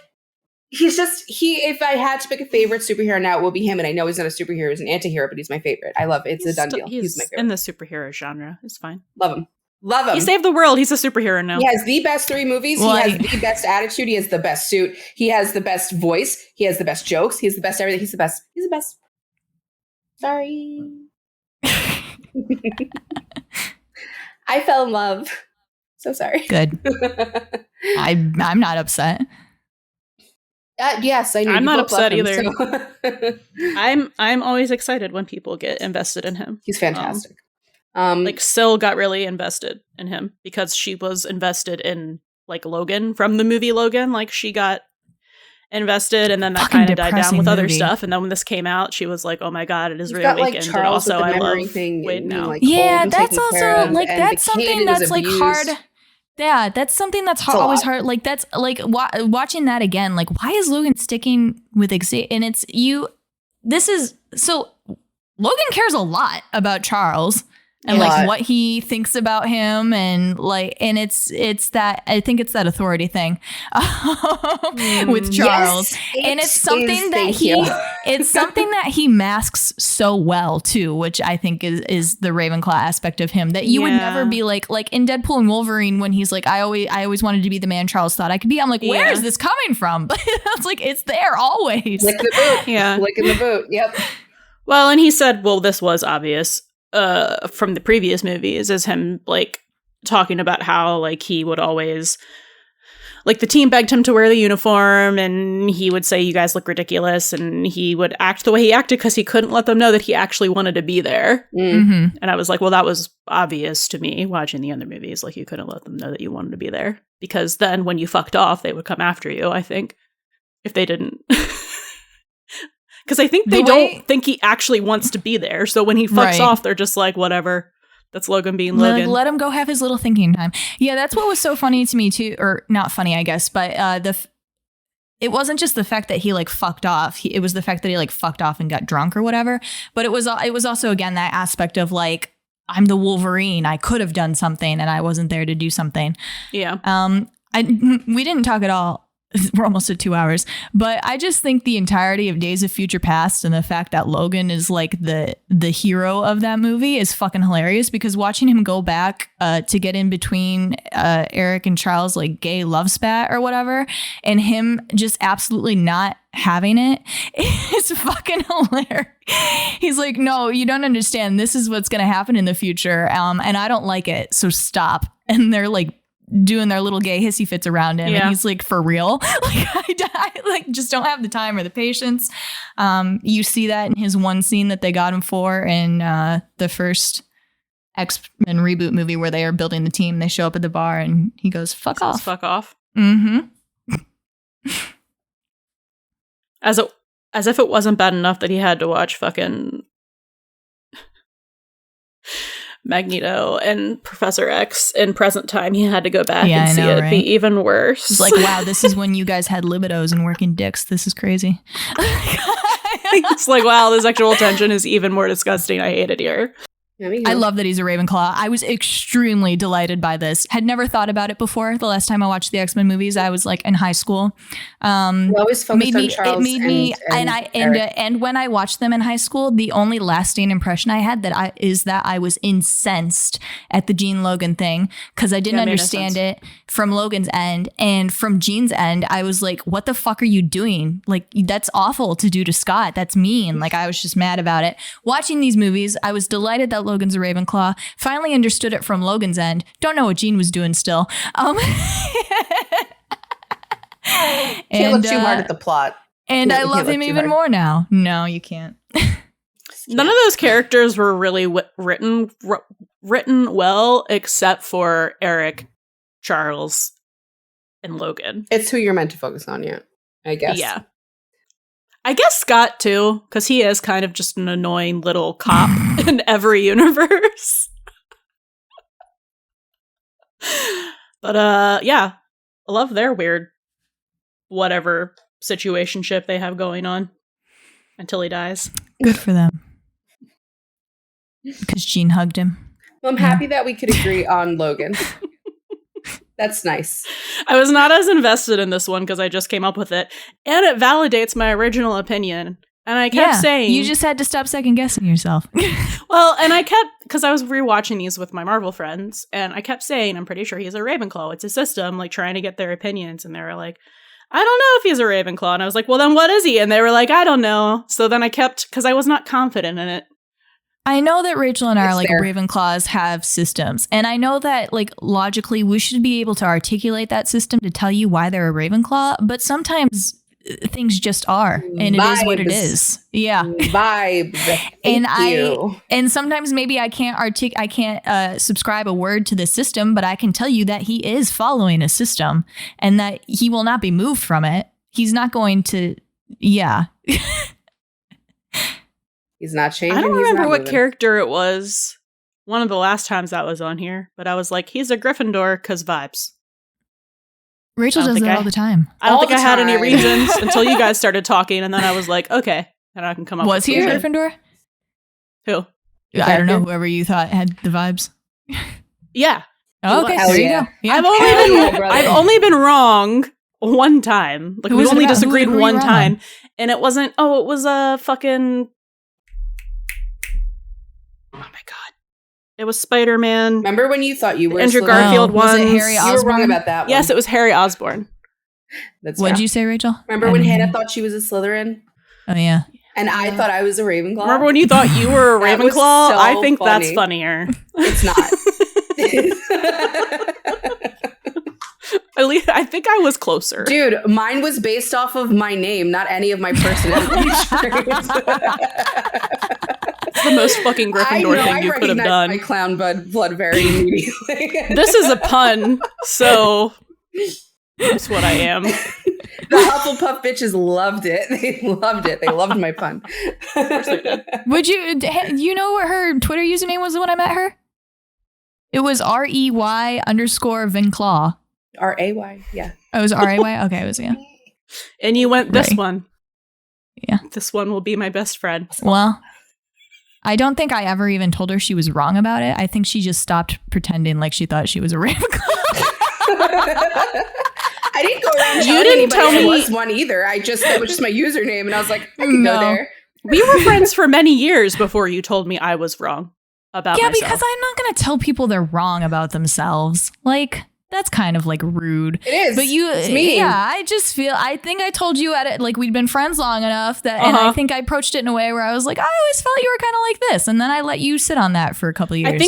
if I had to pick a favorite superhero now, it will be him. And I know he's not a superhero; he's an anti-hero, but he's my favorite. I love it. It's a done deal. He's my favorite. In the superhero genre. It's fine. Love him. He saved the world. He's a superhero now. He has the best 3 movies. He has the best attitude. He has the best suit. He has the best voice. He has the best jokes. He has the best everything. He's the best. He's the best. Sorry. I fell in love. So sorry. Good. I'm not upset. Yes, I know. I'm not upset either. So. I'm always excited when people get invested in him. He's fantastic. Like Syl got really invested in him because she was invested in like Logan from the movie Logan. Like she got invested and then that kind of died down with other stuff. And then when this came out, she was like, oh my God, it is reawakened. Like, and also I love thing Wade now. Like, yeah, that's also like, that's something that's like hard. Yeah, that's something that's always hard. Like that's like watching that again. Like why is Logan sticking with Xavier? And it's so Logan cares a lot about Charles. And like what he thinks about him and it's that I think it's that authority thing with Charles. Yes, and it's something it's something that he masks so well too, which I think is the Ravenclaw aspect of him that you would never be like in Deadpool and Wolverine when he's like, I always wanted to be the man Charles thought I could be. I'm like, where is this coming from? But it's like it's there always. Lick the boot. Yeah. Licking the boot. Yep. Well, and he said, well, this was obvious. From the previous movies is him like talking about how like he would always like the team begged him to wear the uniform and he would say you guys look ridiculous and he would act the way he acted because he couldn't let them know that he actually wanted to be there. And I was like, well, that was obvious to me watching the other movies. Like you couldn't let them know that you wanted to be there because then when you fucked off they would come after you, I think, if they didn't. Because I think they don't think he actually wants to be there. So when he fucks off, they're just like, whatever. That's Logan being Logan. Let him go have his little thinking time. Yeah, that's what was so funny to me too, or not funny, I guess, but it wasn't just the fact that he like fucked off. It was the fact that he like fucked off and got drunk or whatever. But it was also again that aspect of like, I'm the Wolverine. I could have done something and I wasn't there to do something. Yeah. We didn't talk at all. We're almost at 2 hours, but I just think the entirety of Days of Future Past and the fact that Logan is like the hero of that movie is fucking hilarious, because watching him go back to get in between Eric and Charles' like gay love spat or whatever, and him just absolutely not having it is fucking hilarious. He's like, no, you don't understand. This is what's going to happen in the future. And I don't like it. So stop. And they're like doing their little gay hissy fits around him. And he's like, for real? Like, I like just don't have the time or the patience. You see that in his one scene that they got him for in the first X-Men reboot movie where they are building the team. They show up at the bar and he goes, fuck off. Fuck off. Mm-hmm. As if it wasn't bad enough that he had to watch fucking Magneto and Professor X in present time, he had to go back and see it be even worse. It's like, wow, this is when you guys had libidos and working dicks. This is crazy. It's like, wow, the sexual tension is even more disgusting. I hate it here. I love that he's a Ravenclaw. I was extremely delighted by this. Had never thought about it before. The last time I watched the X-Men movies, I was like in high school. We always focused on Charles. It made me, and when I watched them in high school, the only lasting impression I had is that I was incensed at the Jean Logan thing, because I didn't understand it from Logan's end, and from Jean's end, I was like, "What the fuck are you doing? Like, that's awful to do to Scott. That's mean." Like, I was just mad about it. Watching these movies, I was delighted that Logan's a Ravenclaw. Finally understood it from Logan's end. Don't know what Jean was doing still. Can't look too hard at the plot. And I love him even more now. No, you can't. None of those characters were really written well, except for Eric, Charles, and Logan. It's who you're meant to focus on, yeah. I guess. Yeah. I guess Scott, too, because he is kind of just an annoying little cop in every universe. But, yeah. I love their weird whatever situationship they have going on until he dies. Good for them. Because Jean hugged him. Well, I'm happy that we could agree on Logan. That's nice. I was not as invested in this one because I just came up with it. And it validates my original opinion. And I kept saying... You just had to stop second guessing yourself. Well, and I kept... Because I was rewatching these with my Marvel friends. And I kept saying, I'm pretty sure he's a Ravenclaw. It's a system, like, trying to get their opinions. And they were like, I don't know if he's a Ravenclaw. And I was like, well, then what is he? And they were like, I don't know. So then I kept... Because I was not confident in it. I know that Rachel and I are like Ravenclaws have systems. And I know that like logically we should be able to articulate that system to tell you why they're a Ravenclaw. But sometimes things just are. And it is what it is. Yeah. Vibe. And sometimes maybe I can't subscribe a word to the system, but I can tell you that he is following a system and that he will not be moved from it. He's not going to. Yeah. He's not changing. I don't remember what character it was one of the last times that was on here, but I was like, he's a Gryffindor because vibes. Rachel does that all the time. I don't think I had any reasons until you guys started talking, and then I was like, okay, and I can come up with Was he a Gryffindor? Who? I don't know, whoever you thought had the vibes. Yeah. Oh, okay, there you go. Yeah. I've only been wrong one time. Like, we only disagreed one time, and it wasn't, it was a fucking... Oh my god. It was Spider-Man. Remember when you thought you were Andrew Garfield was it Harry Osborn? You were wrong about that one. Yes, it was Harry Osborn. What'd you say, Rachel? Remember when Hannah thought she was a Slytherin? Oh, yeah. And I thought I was a Ravenclaw? Remember when you thought you were a Ravenclaw? So I think funny. that's funnier. It's not. At least I think I was closer. Dude, mine was based off of my name, not any of my personality traits. It's the most fucking Gryffindor thing you could have done. My clown blood very immediately. This is a pun, so that's what I am. The Hufflepuff bitches loved it. They loved it. They loved my pun. Of course they did. Would you know what her Twitter username was when I met her? It was REY_Vinclaw. RAY, yeah. Oh, it was RAY? Okay, it was, yeah. And you went, this Right. one. Yeah. This one will be my best friend. Well, I don't think I ever even told her she was wrong about it. I think she just stopped pretending like she thought she was a Ravenclaw. I didn't go around You telling didn't anybody tell I me- was one either. That was just my username, and I was like, I can No. go there. We were friends for many years before you told me I was wrong about Yeah, myself. because I'm not going to tell people they're wrong about themselves. Like, that's kind of like rude. It is. But It's mean. yeah, I think I told you at it, like we'd been friends long enough that, and I think I approached it in a way where I was like, I always felt you were kind of like this. And then I let you sit on that for a couple of years. I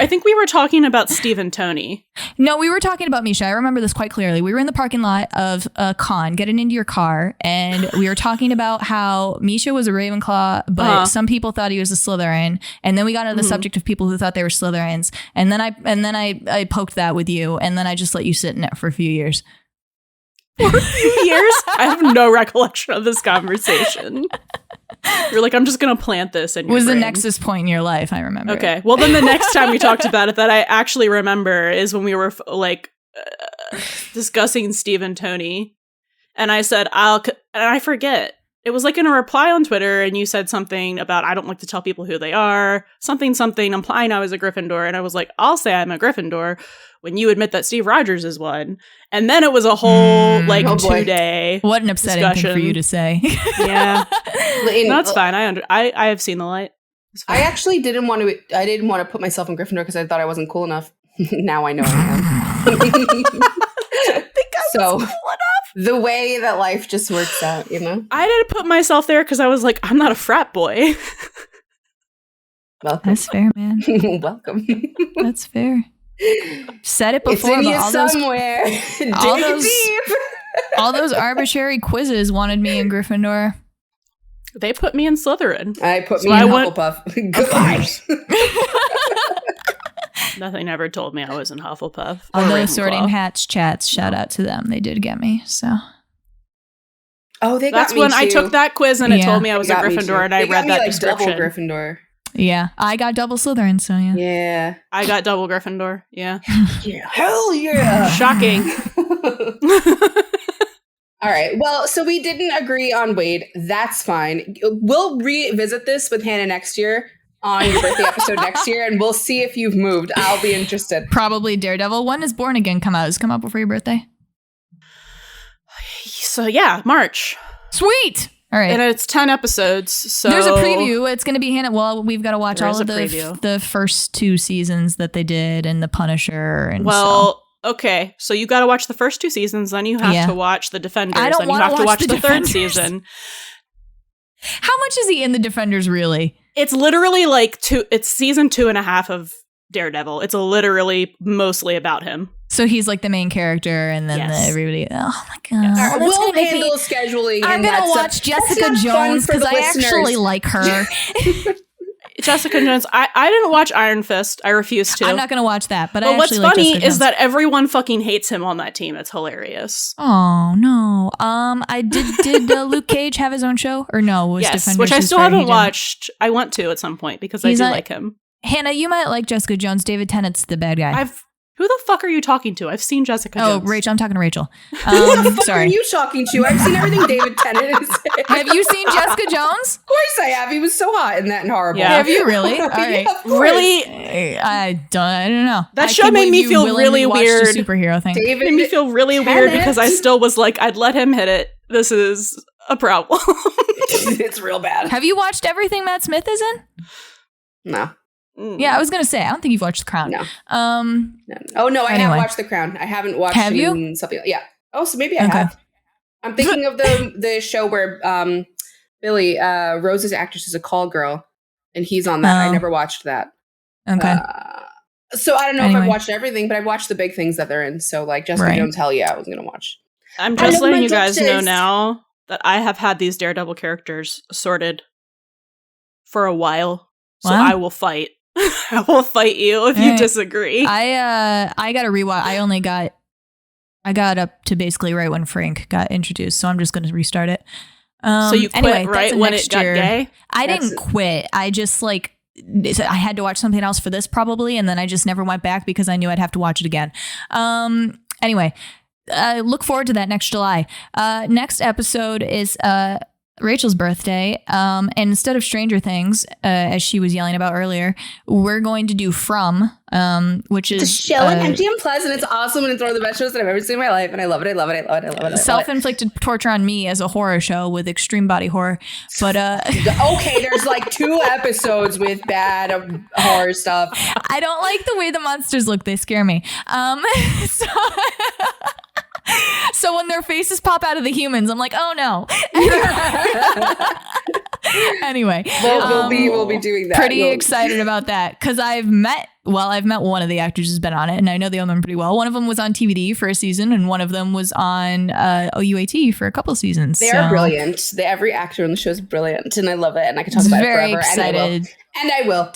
think we were talking about Steve and Tony. No, we were talking about Misha. I remember this quite clearly. We were in the parking lot of a con, getting into your car, and we were talking about how Misha was a Ravenclaw, but some people thought he was a Slytherin. And then we got into the subject of people who thought they were Slytherins. And then I poked that with you, and then I just let you sit in it for a few years. For a few years? I have no recollection of this conversation. You're like, I'm just going to plant this in your Was the brain. nexus point in your life, I remember. Okay. Well, then the next time we talked about it that I actually remember is when we were discussing Steve and Tony. And I said, and I forget. It was like in a reply on Twitter, and you said something about, I don't like to tell people who they are, something, implying I was a Gryffindor. And I was like, I'll say I'm a Gryffindor when you admit that Steve Rogers is one. And then it was a whole 2-day What an upsetting discussion. thing for you to say. Yeah. That's fine. I have seen the light. It's fine. I actually didn't want to put myself in Gryffindor because I thought I wasn't cool enough. Now I know I am. So the way that life just works out, you know? I didn't put myself there because I was like, I'm not a frat boy. Welcome. That's fair, man. Welcome. That's fair. Said it It's before, in but you all those somewhere. all Dig those- deep. all those arbitrary quizzes wanted me in Gryffindor. They put me in Slytherin. I put So me I in went- Hufflepuff. Goodbye. Nothing ever told me I was in Hufflepuff. or Although Ravenclaw. sorting hats chats, shout out to them. They did get me. So Oh, they That's got me when too. I took that quiz and it Yeah. told me I was They a got me too. Gryffindor, and I They got read me that like description. double Gryffindor. yeah, I got double Slytherin. So yeah. Yeah. I got double Gryffindor. Yeah. Yeah. Hell yeah. Shocking. All right. Well, so we didn't agree on Wade. That's fine. We'll revisit this with Hannah next year on your birthday episode next year, and we'll see if you've moved. I'll be interested. Probably Daredevil. When does Born Again come out? Does it come out before your birthday? So yeah, March. Sweet. All right. And it's 10 episodes. So There's a preview. It's going to be Hannah. Well, we've got to watch There all is of a preview. the first 2 seasons that they did, and the Punisher. And Well, okay. So you got to watch the first 2 seasons, then you have Yeah. to watch the Defenders, I don't then you wanna have to watch watch the the third Defenders. season. how much is he in the Defenders really? It's literally like it's season 2.5 of Daredevil. It's literally mostly about him. So he's like the main character, and then Yes. everybody. Oh my god! All right, That's we'll gonna make handle me- scheduling. I'm and gonna that watch stuff. That's Jessica not fun Jones for because the I actually listeners. like her. Jessica Jones. I didn't watch Iron Fist. I refuse to. I'm not gonna watch that, but I But what's actually like funny Jessica is Jones. that everyone fucking hates him on that team. It's hilarious. Oh no! I did Luke Cage have his own show or no? Was Yes, Defenders which I his still part? He haven't didn't? watched. I want to at some point because I He's do on- like him. Hannah, you might like Jessica Jones. David Tennant's the bad guy. Who the fuck are you talking to? I've seen Jessica Oh, Jones. Rachel. I'm talking to Rachel. Who the fuck Sorry. are you talking to? I've seen everything David Tennant is in. Have you seen Jessica Jones? Of course I have. He was so hot in that and horrible. Yeah. Have you really? All right. Yeah, of course. Really? I don't know. That I show can't made believe me you feel willingly really watched a weird. superhero thing. David It made me feel really weird Tennant. because I still was like, I'd let him hit it. This is a problem. It's real bad. Have you watched everything Matt Smith is in? No. Yeah, I was gonna say I don't think you've watched The Crown. No. Um, No. Oh no, I Anyway. have watched The Crown. I haven't watched Have him you? in something. Yeah. Oh, so maybe I Okay. have. I'm thinking of the show where Billy Rose's actress is a call girl, and he's on that. I Oh. never watched that. okay. So I don't know if Anyway. I've watched everything, but I've watched the big things that they're in. So like Jessica Right. Jones, hell yeah, I was gonna watch. I'm I just love letting my you guys know doctors. now that I have had these Daredevil characters sorted for a while. So Wow. I will fight. I will fight you if you Alright. disagree. I got to rewatch. I I got up to basically right when Frank got introduced, so I'm just going to restart it. So you quit right when it got gay? I didn't quit. I just I had to watch something else for this probably, and then I just never went back because I knew I'd have to watch it again. Anyway, look forward to that next July. Next episode is Rachel's birthday. And instead of Stranger Things, as she was yelling about earlier, we're going to do From, which is a show on MGM Plus, and it's awesome, and it's one of the best shows that I've ever seen in my life, and I love it. I love it. I love it. I love it. Self-inflicted torture on me as a horror show with extreme body horror. But okay, there's like 2 episodes with bad horror stuff. I don't like the way the monsters look. They scare me. So when their faces pop out of the humans, I'm like, oh no. Anyway, we'll be doing that. Pretty excited about that because I've met one of the actors who's been on it, and I know the other one pretty well. One of them was on TVD for a season, and one of them was on OUAT for a couple seasons. They are brilliant. Every actor on the show is brilliant, and I love it. And I can talk about it forever. Very excited. And I will.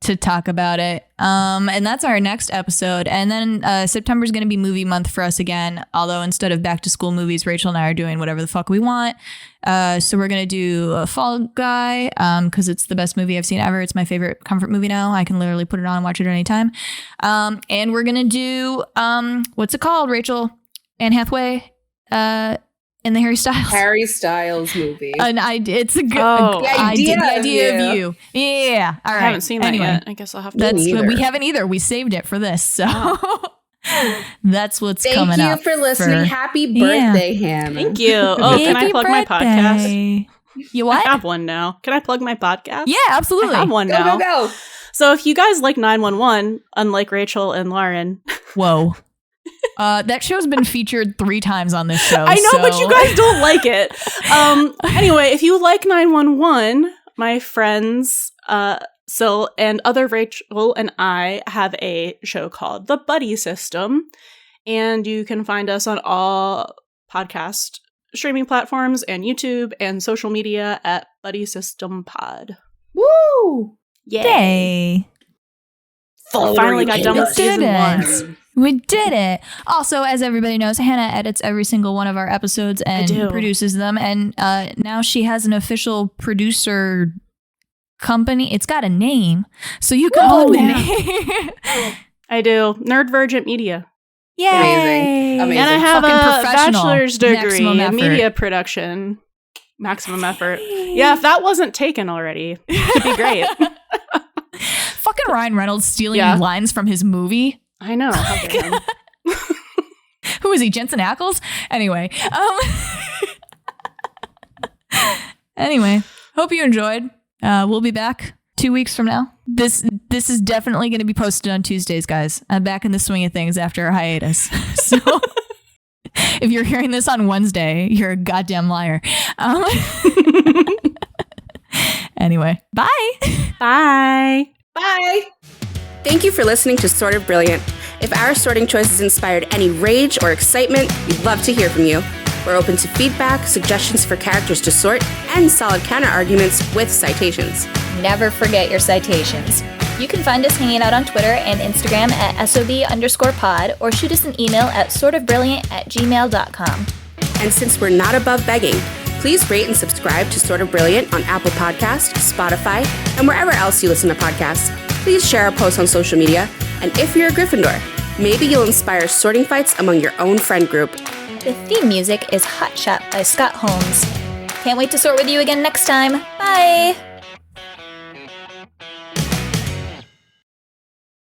To talk about it. And that's our next episode. And then September is going to be movie month for us again. Although instead of back to school movies, Rachel and I are doing whatever the fuck we want. So we're going to do a Fall Guy because it's the best movie I've seen ever. It's my favorite comfort movie now. I can literally put it on and watch it at any time. And we're going to do, what's it called, Rachel? Anne Hathaway? In the Harry Styles movie. And it's a good the idea of you. Yeah. All right. I haven't seen that yet. I guess I'll have to. We haven't either. We saved it for this. So that's what's coming up. Thank you for listening. Happy birthday, Hannah. Thank you. Oh, can I plug my podcast? You what? I have one now. Can I plug my podcast? Yeah, absolutely. I have one now. Go. So if you guys like 911, unlike Rachel and Lauren. Whoa. That show's been featured 3 times on this show. I know, but you guys don't like it. Anyway, if you like 911, my friends, Sil and other Rachel and I have a show called The Buddy System, and you can find us on all podcast streaming platforms and YouTube and social media at Buddy System Pod. Woo! Yay! Finally got done with season 1. We did it. Also, as everybody knows, Hannah edits every single one of our episodes and produces them. And now she has an official producer company. It's got a name. So you can plug the name. I do. Nerd Virgin Media. Yay! Amazing. And I have a bachelor's degree in media production. Maximum effort. Yeah, if that wasn't taken already, it'd be great. Fucking Ryan Reynolds stealing lines from his movie. I know. How dare him. Who is he? Jensen Ackles? Anyway. Anyway, hope you enjoyed. We'll be back 2 weeks from now. This is definitely going to be posted on Tuesdays, guys. I'm back in the swing of things after our hiatus. So if you're hearing this on Wednesday, you're a goddamn liar. Anyway, bye. Bye. Bye. Thank you for listening to Sort of Brilliant. If our sorting choices inspired any rage or excitement, we'd love to hear from you. We're open to feedback, suggestions for characters to sort, and solid counter-arguments with citations. Never forget your citations. You can find us hanging out on Twitter and Instagram at SOB_pod or shoot us an email at sortofbrilliant@gmail.com. And since we're not above begging, please rate and subscribe to Sort of Brilliant on Apple Podcasts, Spotify, and wherever else you listen to podcasts. Please share our posts on social media, and if you're a Gryffindor, maybe you'll inspire sorting fights among your own friend group. The theme music is Hot Shot by Scott Holmes. Can't wait to sort with you again next time. Bye!